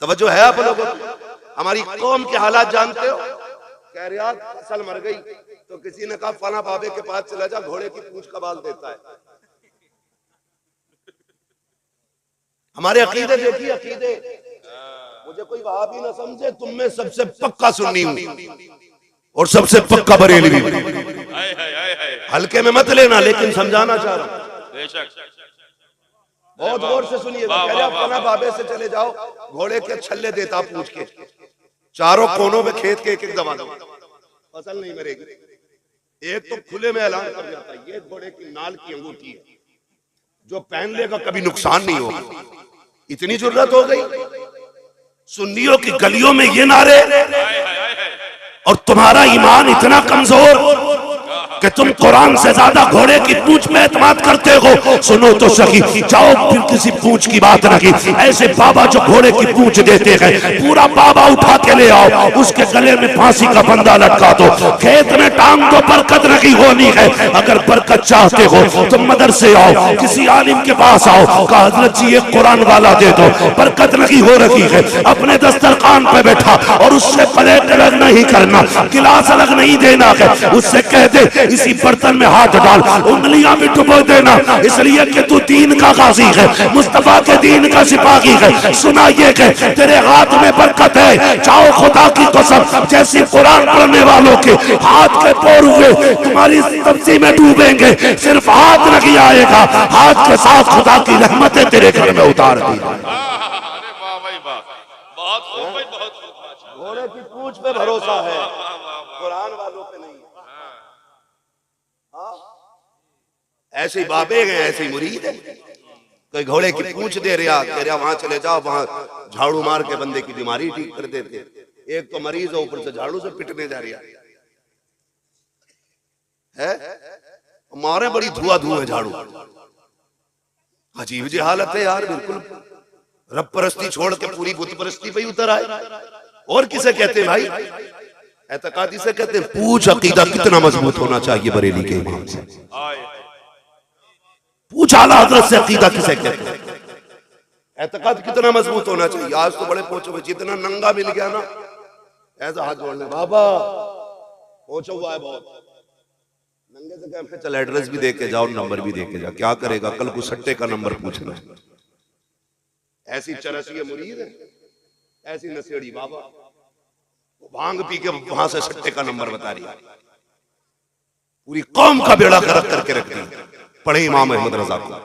तवज्जो है आप लोगों को? हमारी कौम के हालात जानते हो। कह रहे यार फसल मर गई तो किसी ने कहा फला बाबे के पास चला जा, घोड़े की पूंछ का बाल देता है। हमारे अकीदे देखिए, अकीदे। मुझे कोई वहां भी ना समझे, तुम में सबसे पक्का सुन्नी हूं और सबसे पक्का बरेलवी। हल्के में मत लेना, लेकिन समझाना चाह रहा हूं। बहुत गौर से सुनिएगा। कह रहे फला बाबे से चले जाओ, घोड़े के छल्ले देता पूछ के, चारों कोनों में खेत के एक दबा दो, फसल नहीं मरेगी। एक तो खुले में ऐलान कर जाता है ये घोड़े की नाल की अंगूठी है, जो पहन लेगा कभी नुकसान नहीं होगा। इतनी जरूरत हो गई सुन्नियों की गलियों में ये नारे, और तुम्हारा ईमान इतना कमजोर कि तुम कुरान से ज्यादा घोड़े की पूंछ में एतमाद करते हो। सुनो तो सही, जाओ फिर किसी पूंछ की बात नहीं, ऐसे बाबा जो घोड़े की पूंछ देते हैं, पूरा बाबा उठा के ले आओ, उसके गले में फांसी का फंदा लटका दो, खेत में टांग दो, बरकत नहीं होनी है। अगर बरकत चाहते हो तो मदरसे आओ, किसी आलिम के पास आओ, कहा हजरत जी एक कुरान वाला दे दो, बरकत नहीं हो रही है। अपने दस्तरखान पे बैठा और उससे प्लेट अलग नहीं करना, गिलास अलग नहीं देना है, उससे कह दे इसी बर्तन में हाथ डाल, उंगलियां भी डुबो देना, इसलिए कि तू दीन का गाजी है, मुस्तफा के दीन का सिपाही है। सुना ये कि तेरे हाथ में बरकत है, चाहो खुदा की कसम जैसी कुरान पढ़ने वालों के हाथ के पोर हुए तुम्हारी सब्जी में डूबेंगे, सिर्फ हाथ नहीं आएगा, हाथ के साथ खुदा की रहमतें तेरे घर में उतार दी। अरे वाह भाई वाह, बहुत खूब भाई, बहुत खूब। घोड़े की पूंछ पे भरोसा है, कुरान वालों पे नहीं। ऐसे ही बाबे हैं, ऐसे ही मुरीद है। कोई घोड़े की पूंछ दे रहा, कह रहा वहां चले जाओ, वहां झाड़ू मार के बंदे की बीमारी ठीक कर देते। एक तो मरीज है, ऊपर से झाड़ू से पिटने जा रहा है, मारे बड़ी धुआं है झाड़ू। अजीब जी हालत है यार, बिल्कुल रब परस्ती छोड़ के पूरी बुत परस्ती पे ही उतर आए। और किसे कहते हैं भाई? एतकादी से कहते हैं। पूछ अकीदा कितना मजबूत होना चाहिए बरेली के इमाम से, पूछ आला हजरत से अकीदा किसे कहते हैं, एतकाद कितना मजबूत होना चाहिए। आज तो बड़े पहुंचो में जितना नंगा मिल गया ना, ऐसा हाथ जोड़ने बाबा पहुंचा हुआ है बहुत, नंगे से कहते चल एड्रेस भी दे के जाओ, नंबर भी दे के जाओ, क्या करेगा कल को सट्टे का नंबर पूछना। ऐसी चरसी मुरीद है, ऐसी नशेड़ी बाबा, भांग पी के वहां से सट्टे का नंबर बता रही है, पूरी कौम का बेड़ा गर्क करके रख दी। पढ़े इमाम अहमद रजा को,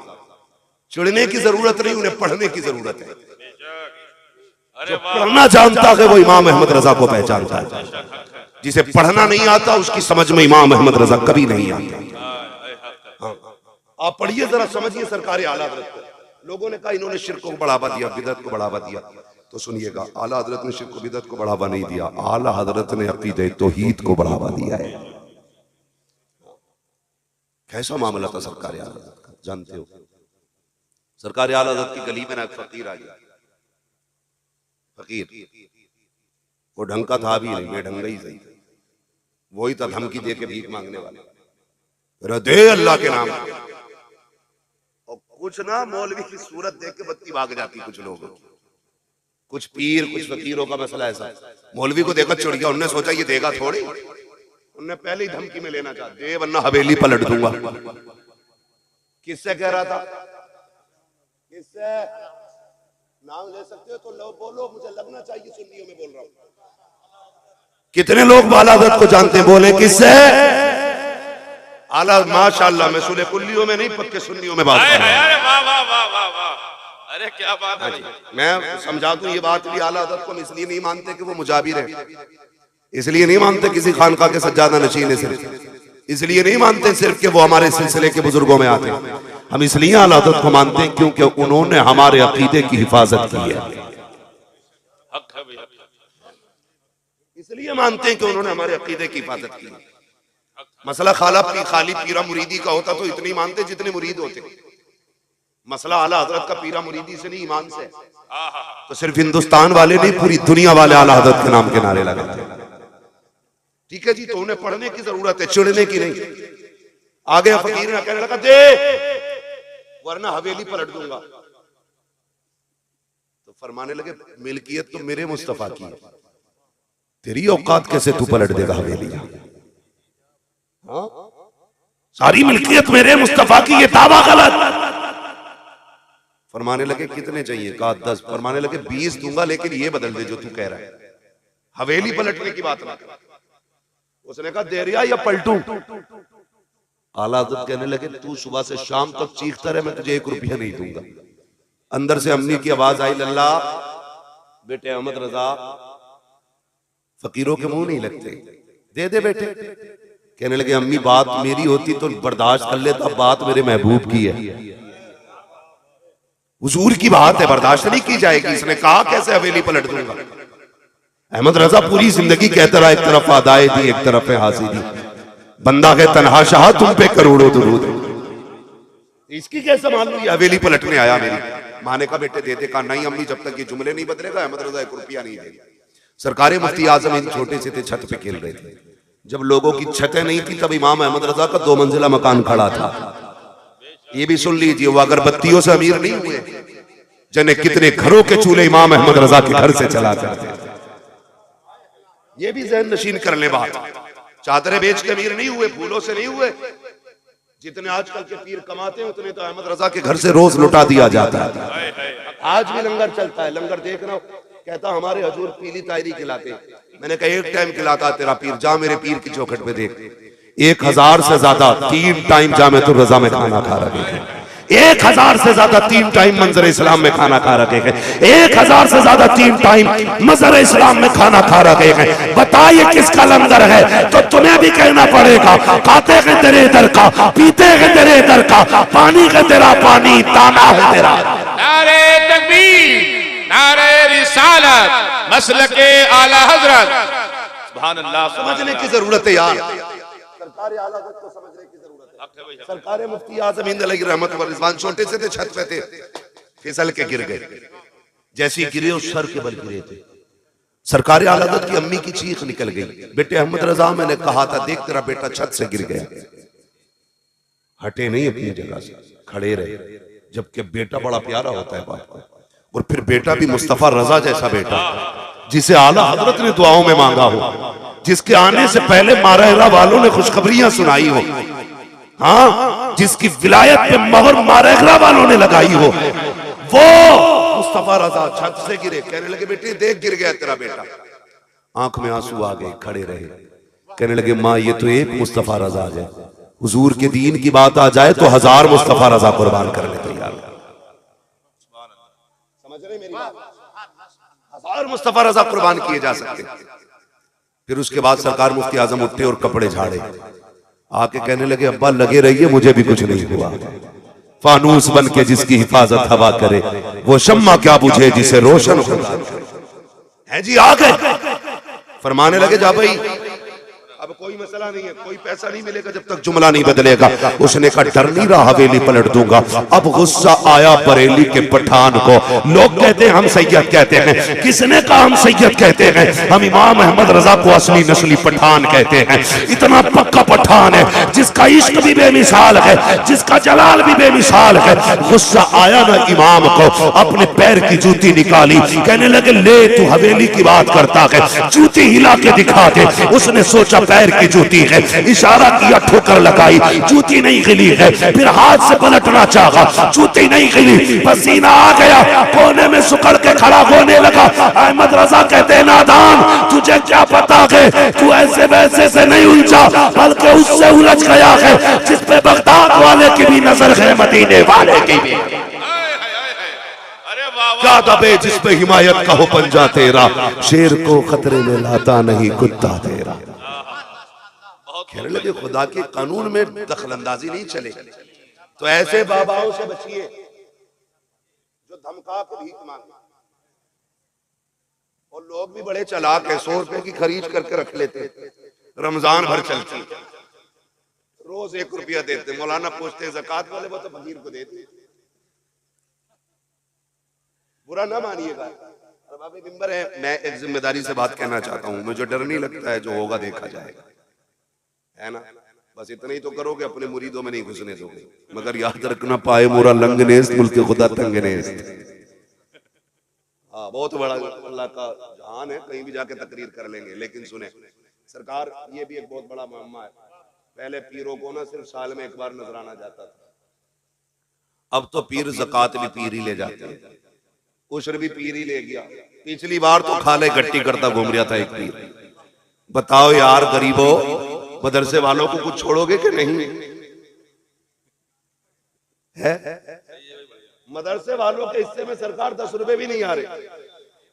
चिढ़ने की जरूरत नहीं, उन्हें पढ़ने की जरूरत है। जो पढ़ना जानता है वो इमाम अहमद रजा को पहचानता है, जिसे पढ़ना नहीं आता उसकी समझ में इमाम अहमद रजा कभी नहीं आता। आप पढ़िए जरा, समझिए सरकार आला हजरत को। लोगों ने कहा इन्होंने शिर्क को बढ़ावा दिया, बिदअत को बढ़ावा दिया, तो सुनिएगा आला हजरत ने शिर्क को बिदअत को बढ़ावा नहीं दिया, आला हजरत ने अकीदे तौहीद को बढ़ावा दिया है। कैसा मामला था सरकार आला हजरत का, जानते हो? सरकार आला हजरत की गली में ना एक फकीर आ गया, फकीर वो ढंग का था भी नहीं, बेढंगा ही सही, वही था धमकी दे के भीख मांगने वाला, दे अल्लाह के नाम। और कुछ ना मौलवी की सूरत देख के बत्ती भाग जाती कुछ लोगों की, कुछ पीर कुछ फकीरों का मसला ऐसा, मौलवी को देखा चिढ़ गया, उन्होंने सोचा ये देगा थोड़ी, उन्होंने पहले ही धमकी में लेना चाहा, दे वरना हवेली पलट दूंगा। किससे कह रहा था? किससे? नाम ले सकते हो तो लो, बोलो, मुझे लगना चाहिए सुन्नियों में बोल रहा हूं। कितने लोग आला हजरत को जानते हैं? बोले किससे? आला माशाअल्लाह, मैं सुने कुल्लियों में नहीं, पक्के सुन्नियों में बात कर रहा हूं। अरे वाह वाह वाह वाह वाह, अरे क्या बात है। मैं समझा दूं ये बात भी, आला हजरत को हम इसलिए नहीं मानते कि वो मुजाबिर है, इसलिए नहीं मानते किसी खानका के सज्जादा नशीन है, सिर्फ इसलिए नहीं मानते सिर्फ कि वो हमारे सिलसिले के बुजुर्गों में आते हैं। हम इसलिए आला हजरत को मानते हैं क्योंकि उन्होंने हमारे अकीदे की हिफाजत की है, इसलिए मानते हैं कि उन्होंने हमारे अकीदे की हिफाजत की है। मसला खाली पीरा मुरीदी का होता तो इतनी मानते जितने मुरीद होते। मसला आला हजरत का पीरा मुरीदी से नहीं, ईमान से। तो सिर्फ हिंदुस्तान वाले नहीं, पूरी दुनिया वाले आला हजरत के नाम के नारे लगाते हैं। ठीक है जी, तो उन्हें पढ़ने की जरूरत है, चिढ़ने की नहीं। आगे फकीर ने कहने लगा दे वरना हवेली पलट दूंगा। तो फरमाने लगे मिल्कियत तो मेरे मुस्तफा की है, तेरी औकात कैसे तू पलट देगा हवेली? हाँ? सारी मिल्कियत मेरे मुस्तफा की, ये दावा गलत। फरमाने लगे कितने चाहिए? कहा 10। फरमाने लगे 20 दूंगा, लेकिन ये बदल दे जो तू कह रहा है, हवेली पलटने की बात ना। उसने कहा दे रिया या पलटू? आला हज़रत कहने लगे तू सुबह से शाम तक चीखता रहे, मैं तुझे 1 रुपया नहीं दूंगा। अंदर से अम्मी की आवाज आई, लल्ला बेटे अहमद रजा फकीरों के मुंह नहीं लगते, दे दे बेटे। कहने लगे अम्मी बात मेरी होती तो बर्दाश्त कर लेता, बात मेरे महबूब की है, हुजूर की बात है, बर्दाश्त नहीं की जाएगी। इसने कहा कैसे हवेली पलट दूंगा? अहमद रजा पूरी जिंदगी कहता रहा, एक तरफ आदाए दी एक तरफ हासिदी, बंदा है तन्हा शाह, तुम पे करोड़ों दुरूद। इसकी कैसे मान लो? हवेली पलटने आया, मेरी माने का बेटे देते, कहा नहीं अम्मी, जब तक ये जुमले नहीं बदलेगा अहमद रजा 1 रुपया नहीं देगा। सरकार मुफ्ती आजम इन छोटे से थे, छत पे खेल रहे थे। जब लोगों की छतें नहीं थी तब इमाम अहमद रजा का 2 मंजिला मकान खड़ा था। ये भी सुन लीजिए, वो अगरबत्तियों से अमीर नहीं हुए, जने कितने घरों के चूल्हे इमाम अहमद रजा के घर से चला करते थे। ये भी ज़हन नशीन कर ले बात। चादरें बेच के अमीर नहीं हुए, फूलों से नहीं हुए। जितने आजकल के पीर कमाते हैं उतने तो अहमद रजा के घर से रोज लुटा दिया जाता है। आज भी लंगर चलता है, लंगर देख रहा हूं, कहता हमारे हजूर पीली तायरी खिलाते। मैंने कहा 1 टाइम खिलाता तेरा पीर, जा मेरे पीर की चौखट पे देख, 1000 से ज्यादा 3 टाइम जामिअतुर रजा में खाना खा रहे हैं। 1000 से ज्यादा 3 टाइम मंजर इस्लाम में खाना खा रखे हैं। 1000 से ज्यादा 3 टाइम मंजर इस्लाम में खाना खा रखे हैं। बताइए किसका लंगर है? तो तुम्हें भी कहना पड़ेगा, खाते हैं तेरे इधर का, पीते हैं तेरे इधर का, पानी है तेरा पानी, ताना है तेरा। नारे तकबीर, नारे रिसालत, मसलके आला हजरत। सुभान अल्लाह। समझने की जरूरत है यार, सरकार आला हजरत को समझने की जरूरत है। सरकार मुफ्ती आजम हिंद अलैहि रहमत व रिजवान छोटे से थे, छत पे थे, फिसल के गिर गए। जैसी गिरे उस सर के बल गिरे थे। सरकार आला हजरत की अम्मी की चीख निकल गई, बेटे अहमद रजा, मैंने कहा था देख तेरा बेटा छत से गिर गया। हटे नहीं अपनी जगह से, खड़े रहे। जबकि बेटा बड़ा प्यारा होता है बाप को, और फिर बेटा भी मुस्तफा रजा जैसा बेटा, जिसे आला हजरत ने दुआओं में मांगा हो, जिसके आने से पहले मारहरा वालों ने खुशखबरियां सुनाई हो, हाँ, जिसकी विलायत पे मोहर मारहरा वालों ने लगाई हो, वो मुस्तफा रजा छत से गिरे। कहने लगे बेटे देख गिर गया तेरा बेटा। आंख में आंसू आ गए, खड़े रहे। कहने लगे माँ ये तो एक मुस्तफा रजा है, हुजूर के दीन की बात आ जाए तो 1000 मुस्तफा रजा कुर्बान करने तैयार। समझ रहे मेरी बात? 1000 मुस्तफा रजा कुर्बान किए जा सकते। फिर उसके बाद सरकार मुफ्ती आजम उठे और कपड़े झाड़े, आके कहने लगे अब्बा लगे रहिए, मुझे भी कुछ नहीं हुआ। फानूस बन के जिसकी हिफाजत हवा करे, वो शम्मा क्या बुझे जिसे रोशन है। जी आ गए, फरमाने लगे जा भाई अब कोई मसला नहीं है, कोई पैसा नहीं मिलेगा जब तक जुमला नहीं बदलेगा। उसने कहा डर नहीं रहा, हवेली पलट दूंगा। अब गुस्सा आया बरेली के पठान को। लोग कहते हैं हम सैयद कहते हैं, किसने कहा हम सैयद कहते हैं? हम इमाम अहमद रजा को असली नस्ली पठान कहते हैं। इतना पक्का पठान है जिसका इश्क भी बेमिसाल है, जिसका जलाल भी बेमिसाल है। गुस्सा आया ना इमाम को, अपने पैर की जूती निकाली, कहने लगे ले तू हवेली की बात करता है, जूती हिला के दिखा दे। उसने सोचा पैर की जूती है, इशारा किया, ठोकर लगाई, जूती नहीं गिली है। फिर हाथ से पलटना चाहा, जूती नहीं गिली, पसीना आ गया, कोने में सुकड़ के खड़ा होने लगा। अहमद रजा कहते नादान, तुझे क्या पता है, तू ऐसे वैसे से नहीं उलझा, बल्कि उससे उलझ गया है जिस पे बगदाद वाले की भी नजर है, मदीने वाले की भी। क्या दबे जिस पे हिमायत का हो पंजा तेरा, शेर को खतरे में लाता नहीं कुत्ता तेरा। कहने लगे खुदा के कानून में दखलंदाजी नहीं चले, तो ऐसे बाबाओं से बचिए जो धमका के भीख मांगे। और लोग भी बड़े चालाक है, 100 रुपए की खरीद करके रख लेते, रमजान भर चलती, रोज 1 रुपया देते। मौलाना पूछते ज़कात वाले, वो तो फकीर को देते। बुरा ना मानिएगा, अरबाबे मिंबर है, मैं एक जिम्मेदारी से बात कहना चाहता हूँ। मुझे डर नहीं लगता है, जो होगा देखा जाएगा, है ना। बस इतना ही तो करोगे, अपने मुरीदों में नहीं घुसने दोगे। मगर याद रखना पाए मोरा लंग नेस्त, मुल्क खुदा तंग नेस्त। हाँ बहुत बड़ा अल्लाह का जहान है, कहीं भी जाके तकरीर कर लेंगे। लेकिन सुने सरकार, ये भी एक बहुत बड़ा मामला है। पहले पीरों को ना सिर्फ साल में 1 बार नजराना जाता था, अब तो पीर ज़कात भी पीर ही ले जाते हैं, उशर भी पीर ही ले गया। पिछली बार तो खाले गट्टी करता घूम रहा था एक पीर। बताओ यार गरीबों, मदरसे वालों को कुछ छोड़ोगे कि नहीं? है मदरसे वालों के हिस्से में सरकार 10 रुपए भी नहीं आ रहे।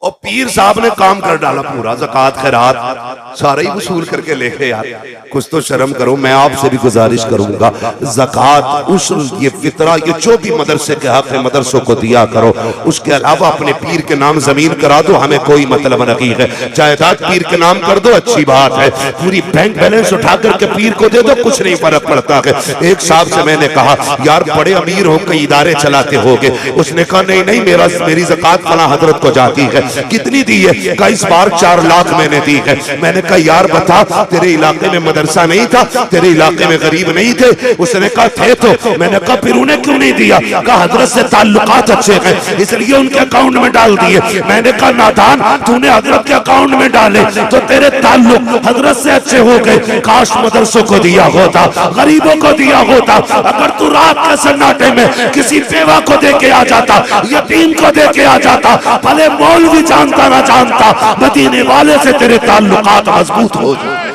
और पीर साहब ने काम कर डाला पूरा, ज़कात खैरात सारा ही वसूल करके लेके यार कुछ तो शर्म करो। मैं आपसे भी गुजारिश करूंगा ज़कात उशर ये फितरा ये जो भी मदरसे के हक है मदरसों को दिया करो। उसके अलावा अपने पीर के नाम जमीन करा दो, हमें कोई मतलब नहीं है। जायदाद पीर के नाम कर दो, अच्छी बात है। पूरी बैंक बैलेंस उठा करके पीर को दे दो, कुछ नहीं फर्क पड़ता है। एक साहब से मैंने कहा यार बड़े अमीर हो कई इदारे चलाते होगे। उसने कहा नहीं नहीं मेरी ज़कात फला हजरत को जाती है। कितनी दी है? कहा इस बार 4 लाख मैंने दी है। मैंने कहा यार बता तेरे इलाके में मदरसा नहीं था, तेरे इलाके में गरीब नहीं थे? उसने कहा थे तो। मैंने कहा फिर उन्हें क्यों नहीं दिया? कहा हजरत से ताल्लुकात अच्छे हैं इसलिए उनके अकाउंट में डाल दिए। मैंने कहा नादान तूने हजरत के अकाउंट में डाले तो तेरे ताल्लुक हजरत से अच्छे हो गए। काश मदरसों को दिया होता, गरीबों को दिया होता। अगर तू रात के सन्नाटे में किसी बेवा को दे के आ जाता, यतीम को दे के आ जाता, भले मौलवी जानता ना जानता, मदीने वाले से तेरे ताल्लुकात मजबूत हो जाए।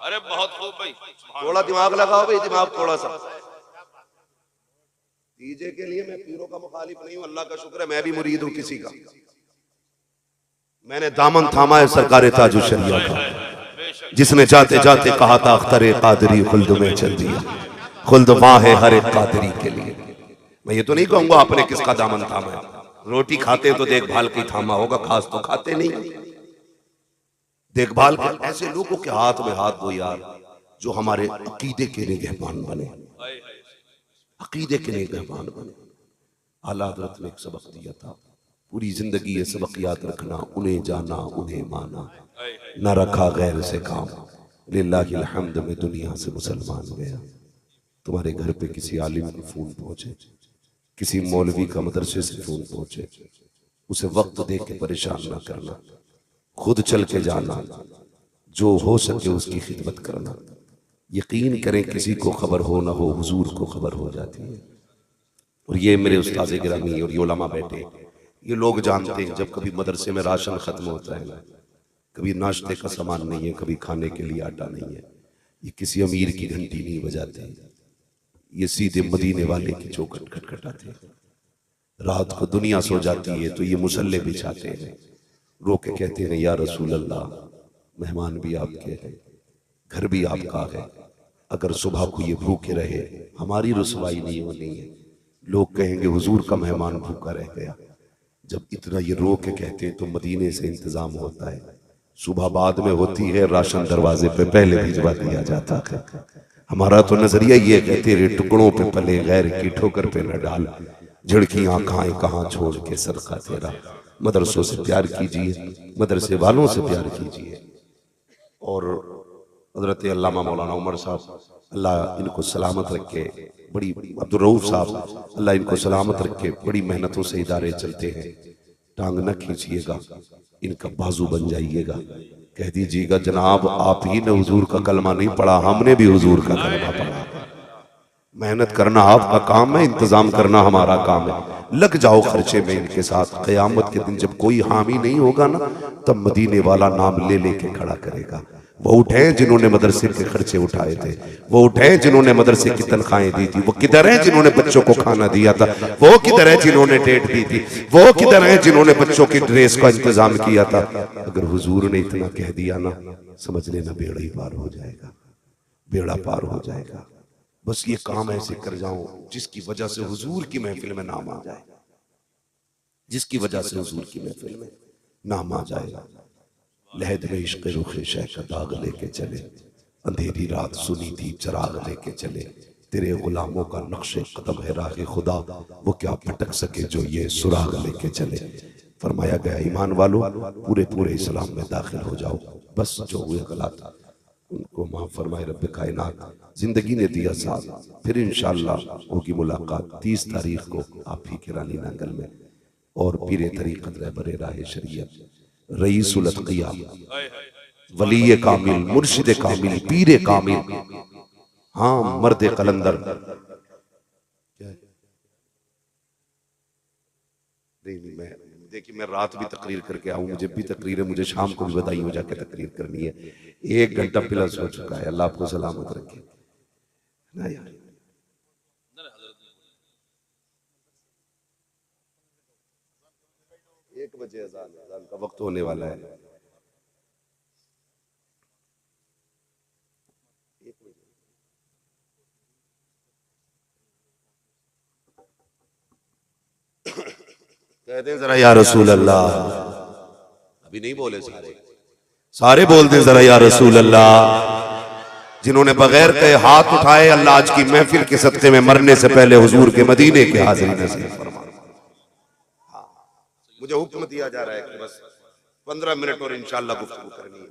अरे बहुत खूब भाई, थोड़ा दिमाग लगाओ भाई, दिमाग थोड़ा सा। डीजे के लिए मैं पीरों का मुखालिफ नहीं हूं, अल्लाह का शुक्र है मैं भी मुरीद हूं किसी का। मैंने दामन थामा है सरकार ताजुल शरिया का, जिसने जाते जाते कहा था अख्तरे कादरी खुल्द में चल दिया। खुल्द वहां है हर एक कादरी के लिए। मैं ये तो नहीं कहूंगा आपने किसका दामन थामा है। रोटी खाते तो देखभाल की थामा होगा, खास तो खाते नहीं। देखभाल के ऐसे लोगों के हाथ में हाथ दो यार जो हमारे अकीदे के निगहबान बने, अकीदे के निगहबान बने। आला हज़रत ने एक सबक दिया था, पूरी जिंदगी ये सबक याद रखना, उन्हें जाना उन्हें माना, न रखा गैर से काम। लिल्लाहिल हम्द में दुनिया से मुसलमान गया। तुम्हारे घर पे किसी आलिम को फोन पहुंचे, किसी मौलवी का मदरसे से फोन पहुंचे, उसे वक्त दे के परेशान ना करना, खुद चल के जाना, जो हो सके उसकी खिदमत करना। यकीन करें किसी को खबर हो ना हो, हुजूर को खबर हो जाती है। और ये मेरे उस्ताद गिरामी और ये उलमा बैठे, ये लोग जानते हैं जब कभी मदरसे में राशन खत्म होता है ना, कभी नाश्ते का सामान नहीं है, कभी खाने के लिए आटा नहीं है, ये किसी अमीर की घंटी नहीं बजाते, ये सीधे मदीने वाले की चौखट खटखटाते हैं। रात को दुनिया सो जाती है तो ये मुसल्ले बिछाते हैं, रो के कहते हैं या रसूल अल्लाह मेहमान भी आपके हैं, घर भी आपका है, अगर सुबह को ये भूखे रहे हमारी रुसवाई नहीं होनी है। लोग कहेंगे हुजूर का मेहमान भूखा रह गया। जब इतना ये रो के कहते हैं तो मदीने से इंतजाम होता है, सुबह बाद में होती है, राशन दरवाजे पे पहले भिजवा दिया जाता है। हमारा तो नजरिया ये कहते रे टुकड़ों पे पले गैर की ठोकर पे न डाल, झिड़कियां खाए कहाँ छोड़ के सदका तेरा। मदरसों से प्यार कीजिए, मदरसे वालों से प्यार कीजिए। और हजरत अल्लामा मौलाना उमर साहब अल्लाह इनको सलामत रखे, बड़ी अब्दुल रऊफ साहब अल्लाह इनको सलामत रखे, बड़ी मेहनतों से इदारे चलते हैं। टांग न खींचिएगा, इनका बाजू बन जाइएगा। कह दीजिएगा जनाब आप ही ने हुजूर का कलमा नहीं पढ़ा, हमने भी हुजूर का कलमा पढ़ा। मेहनत करना आपका काम है, इंतजाम करना हमारा काम है। लग जाओ खर्चे में इनके साथ। क़यामत के दिन जब कोई हामी नहीं होगा ना, तब मदीने वाला नाम ले लेके खड़ा करेगा। वो उठे जिन्होंने मदरसे के खर्चे उठाए थे, वो उठे जिन्होंने मदरसे की तनख्वाहें दी थी, वो किधर है जिन्होंने बच्चों को खाना दिया था, वो किधर है जिन्होंने डेट दी थी, वो किधर है जिन्होंने बच्चों की ड्रेस का इंतजाम किया था। अगर हुजूर ने इतना कह दिया ना, समझ लेना बेड़ा ही पार हो जाएगा, बेड़ा पार हो जाएगा। बस ये काम ऐसे कर जाओ जिसकी वजह से हुजूर की महफिल में नाम आ जाए, जिसकी वजह से हुजूर की महफिल में नाम आ जाएगा। लहद में इश्क़ रुख़ शह का दाग लेके चले, अंधेरी रात सुनी थी चराग लेके चले, तेरे गुलामों का नक्शे कदम है राह खुदा, वो क्या भटक सके जो ये सुराग लेके चले। फरमाया गया ईमान वालों पूरे पूरे इस्लाम में दाखिल हो जाओ, बस जो हुए गलत उनको माफ फरमाए रब्बे कायनात। जिंदगी ने दिया साथ, फिर इंशाअल्लाह होगी मुलाकात 30 तारीख को आप ही के रानी नांगल में। और पीरे तरीक़त रहबरे राह शरीयत रईसुल अत्क़िया वली कामिल मुर्शिद कामिल पीरे कामिल, हाँ मर्द कलंदर। नहीं मैं देखिए मैं रात भी तकरीर करके आऊँ, मुझे भी तकरीर है, मुझे शाम को भी बधाई हो जाके तकरीर करनी है। 1 घंटा प्लस हो चुका है, अल्लाह आपको सलामत रखे ना यार। 1 बजे अजान का वक्त होने वाला है। कहते हैं जरा या रसूल अल्लाह, अभी नहीं बोले सारे बोलते जरा या रसूल अल्लाह। जिन्होंने बगैर कहे हाथ उठाए, अल्लाह आज की महफिल के सदक़े में मरने से पहले हुजूर के मदीने के हाजिरी नसीब फरमा। मुझे हुक्म दिया जा रहा है कि बस 15 मिनट और इंशाअल्लाह गुफ्तगू करनी है।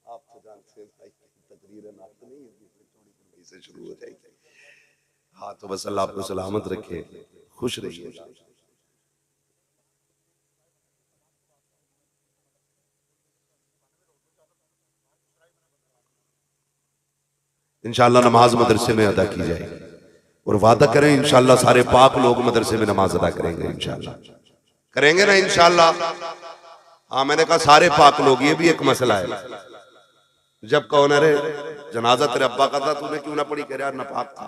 आप तो जानते हैं भाई, तकरीर नहीं से शुरू हो जाएगी। हाँ तो बस अल्लाह आपको सलामत रखे, खुश रहिए। इंशाअल्लाह नमाज मदरसे में अदा की जाएगी और वादा करें इंशाअल्लाह सारे पाक लोग मदरसे में नमाज अदा करेंगे। इंशाअल्लाह करेंगे ना इंशाअल्लाह। हाँ मैंने कहा सारे पाक लोग, ये भी एक मसला है। जब कहो ना रे जनाजा तेरे अब्बा का था, तूने क्यों ना पढ़ी? कह रहा नापाक था।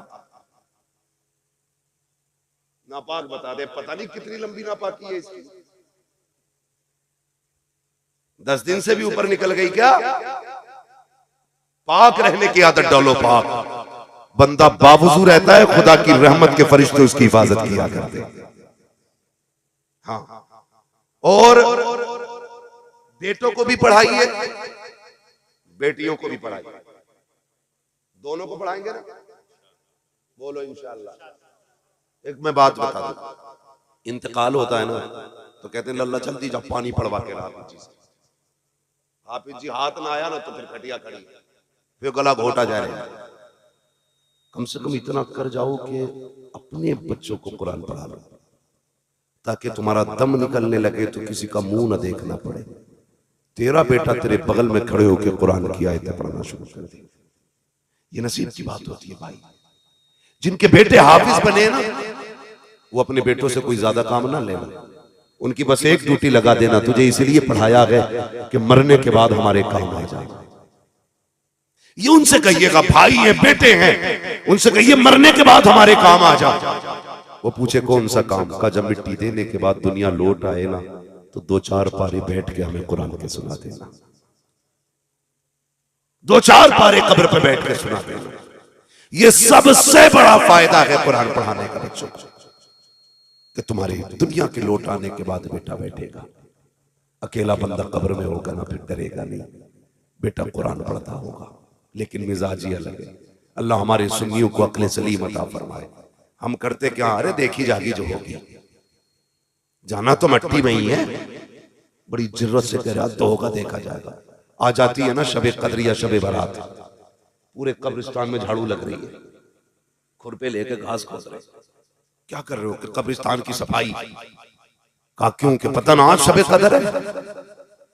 नापाक बता दे, पता नहीं कितनी लंबी नापाकी है इसकी। 10 दिन से भी ऊपर निकल गई क्या? पाक रहने की आदत डालो। पाक बंदा बावजू रहता है, खुदा की रहमत के फरिश्ते उसकी हिफाजत किया करते। हाँ और बेटों को भी पढ़ाइए, बेटियों को भी पढ़ाइए, दोनों को पढ़ाएंगे ना? बोलो इंशाअल्लाह। एक मैं बात बता दूं, इंतकाल होता है ना तो कहते हैं लल्ला जल्दी जा पानी पड़वा के ला। हाफिज जी हाथ ना आया ना तो फिर खटिया खड़ी, फिर गला घोटा जा रहा है। कम से कम इतना कर जाओ कि अपने बच्चों को कुरान पढ़ा लो, ताकि तुम्हारा दम निकलने लगे तो किसी का मुंह न देखना पड़े। तेरा बेटा तेरे बगल में खड़े होकर कुरान की आयतें पढ़ना शुरू कर दे। ये नसीब की बात होती है भाई। जिनके बेटे हाफिज बने ना, वो अपने बेटों से कोई ज्यादा काम ना लेना। उनकी बस एक ड्यूटी लगा देना, तुझे इसलिए पढ़ाया गया कि मरने के बाद हमारे काम आ जाए। ये उनसे कहिएगा, भाई है बेटे हैं, उनसे कहिए मरने के बाद हमारे काम आ जाए। वो पूछे कौन सा काम? का जब मिट्टी देने के बाद दुनिया लौट आए ना तो 2-4 पारे बैठ के हमें कुरान के सुना देना। 2-4 पारे कब्र पे बैठ के सुना देना। ये सबसे बड़ा फायदा है कुरान पढ़ाने का बच्चों को, कि तुम्हारे दुनिया के लौट आने के बाद बेटा बैठेगा। अकेला बंदा कब्र में होगा ना, फिर डरेगा नहीं, बेटा कुरान पढ़ता होगा। लेकिन मिजाज ही अलग है। अल्लाह हमारे सुन्नियों को अक्ल सलीम अता फरमाए। हम करते क्या, अरे देखी जागी जो होगी, जाना तो मट्टी में ही है। बड़ी जरूरत से कह रहा तो होगा, देखा जाएगा। आ जाती है ना शबे कद्र या शबे बारात, पूरे कब्रिस्तान में झाड़ू लग रही है, खुरपे लेके घास खोद रहे। क्या कर रहे हो? कि कब्रिस्तान की सफाई का। क्यों? कि पता ना आज शबे कद्र है।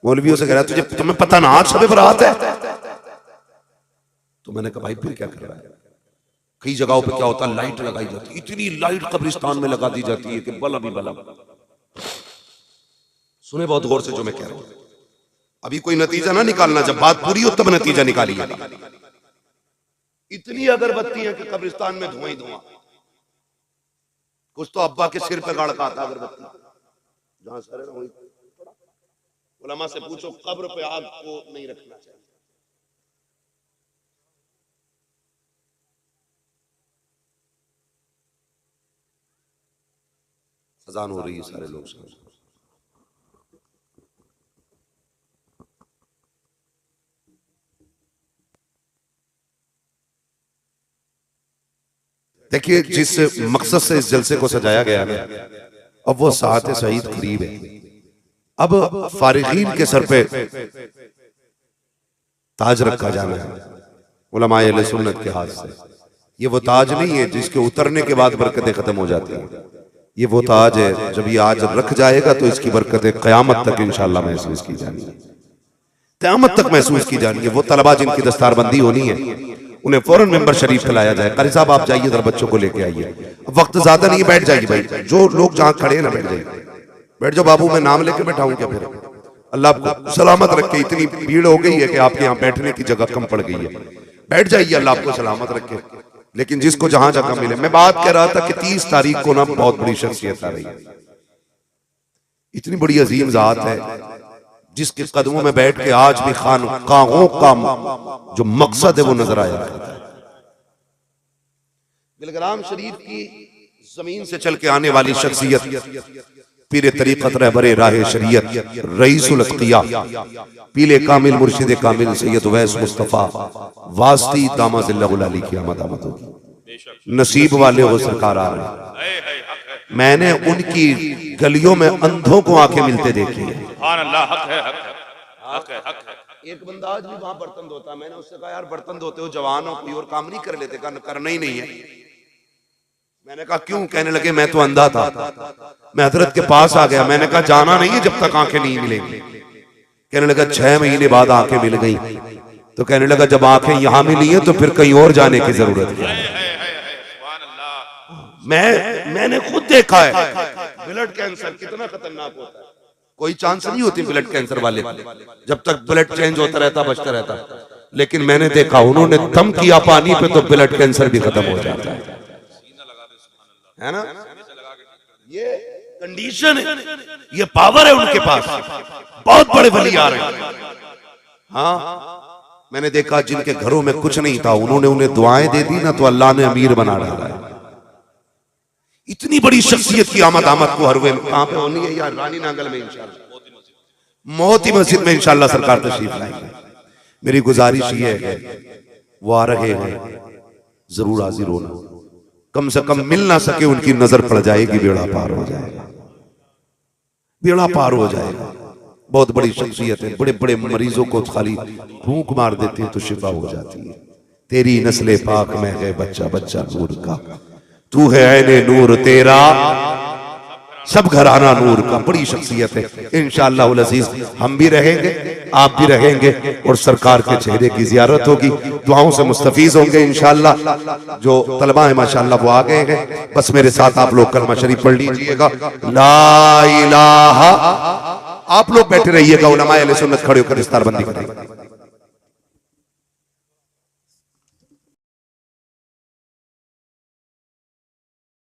मौलवियों से कह रहा तुझे, तुम्हें पता ना आज शबे बारात है? तो मैंने कहा भाई फिर क्या कर रहा है? कई जगहों पे क्या होता है, लाइट लगाई जाती है, इतनी लाइट कब्रिस्तान में लगा दी जाती है कि बल्ब ही बल्ब। सुने बहुत गौर से जो मैं कह रहा हूं। अभी कोई नतीजा ना निकालना, जब बात पूरी हो तब नतीजा निकालिएगा। इतनी अगरबत्ती है कि कब्रिस्तान में धुआं ही धुआं। कुछ तो अब्बा के सिर पे गाड़ का आता अगरबत्ती, जहां सर है ना वही। उलमा से पूछो कब्र पे आग को नहीं रखना चाहिए। अजान हो रही है, सारे लोग समझ। देखिए जिस मकसद से इस जलसे को सजाया गया है, अब वो साअत सईद करीब है। अब फारिगीन के सर पे ताज रखा जाना है उलमाए अहले सुन्नत के हाथ से। ये वो ताज नहीं है जिसके उतरने के बाद बरकतें खत्म हो जाती हैं। ये वो ताज है, जब ये आज रख जाएगा तो इसकी बरकतें क़यामत तक इंशाअल्लाह महसूस की जाएंगी, क़यामत तक महसूस की जाएंगी। वो तलबा जिनकी दस्तारबंदी होनी है, उन्हें फौरन मेंबर शरीफ खिलाया जाए। कारी साहब आप जाइए इधर, बच्चों को लेके आइए। वक्त ज्यादा नहीं, बैठ जाइए भाई। जो लोग जहां खड़े हैं ना, बैठ जाइए, बैठ जाओ। बाबू मैं नाम लेके बैठाऊं क्या? फिर अल्लाह आपको सलामत रखे। इतनी भीड़ हो गई है कि आपके यहाँ बैठने की जगह कम पड़ गई है। बैठ जाइए, अल्लाह आपको सलामत रखे। लेकिन जिसको जहां जगह मिले। मैं बात कह रहा था कि 30 तारीख को ना बहुत बड़ी शख्सियत आ रही है, इतनी बड़ी अजीम जात है जिसके कदमों में बैठ के आज भी खानकाहों का जो मकसद है वो नजर आया करता है। बिलग्राम शरीफ की जमीन से चल के आने वाली शख्सियत, पीरे तरीक़त रहबरे राह शरीयत रईसुल अत्किया पीले कामिल मुर्शिद कामिल सैयद उवैस मुस्तफा वास्ती दामाजिल्लाहुल अली की आमद होगी। नसीब वाले हो सरकार आ रहे हैं। मैंने उनकी गलियों में अंधों को आंखें मिलते देखी है। एक बंदा आज भी वहां बर्तन धोता, मैंने उससे कहा यार बर्तन धोते हो जवान हो, कोई और काम नहीं कर लेते? करना ही नहीं है। मैंने कहा क्यों? कहने लगे मैं तो अंधा था, मैं हजरत के पास आ गया, मैंने कहा जाना नहीं है जब तक आंखें नहीं मिलेंगी। कहने लगा 6 महीने बाद आंखें मिल गई। तो कहने लगा जब आंखें यहां मिली हैं तो फिर कहीं और जाने की जरूरत है। मैंने खुद देखा है ब्लड कैंसर कितना खतरनाक होता है। कोई चांस नहीं होती ब्लड कैंसर वाले, जब तक ब्लड चेंज होता रहता बचता रहता। लेकिन मैंने देखा उन्होंने दम किया पानी पे तो ब्लड कैंसर भी खत्म हो जाता है ना। ये कंडीशन है, ये पावर है उनके पास। बहुत बड़े वली आ रहे हैं। हाँ, मैंने देखा जिनके घरों में कुछ नहीं था, उन्होंने उन्हें दुआएं दे दी ना तो अल्लाह ने अमीर बना डाला है। इतनी बड़ी शख्सियत की आमद को हर वे कहां पे होनी है यार? रानी नांगल में इंशाल्लाह, मोती मस्जिद में इंशाल्लाह सरकार तशरीफ लाएंगे। मेरी गुजारिश ये है वो आ रहे हैं, जरूर हाजिर होना। कम से कम मिल ना सके उनकी नजर पड़ जाएगी, बेड़ा पार हो जाएगा, बेड़ा पार हो जाएगा। बहुत बड़ी शख्सियत है, बड़े बड़े मरीजों को खाली फूंक मार देते हैं तो शिफा हो जाती है। तेरी नस्ले पाक में है बच्चा बच्चा नूर का, तू है ऐने नूर तेरा सब घराना नूर का। बड़ी शख्सियत है। इंशाअल्लाह उल अजीज हम भी रहेंगे, आप भी रहेंगे और सरकार के चेहरे की जियारत होगी, दुआओं से मुस्तफीज होंगे इंशाअल्लाह। जो तलबा है माशाअल्लाह वो आ गए हैं। बस मेरे साथ आप लोग कलमा शरीफ पढ़ लीजिएगा, ला इलाहा। आप लोग बैठे रहिएगा, उलमाए अहले सुन्नत खड़े होकर इस्तारबंदी करेंगे।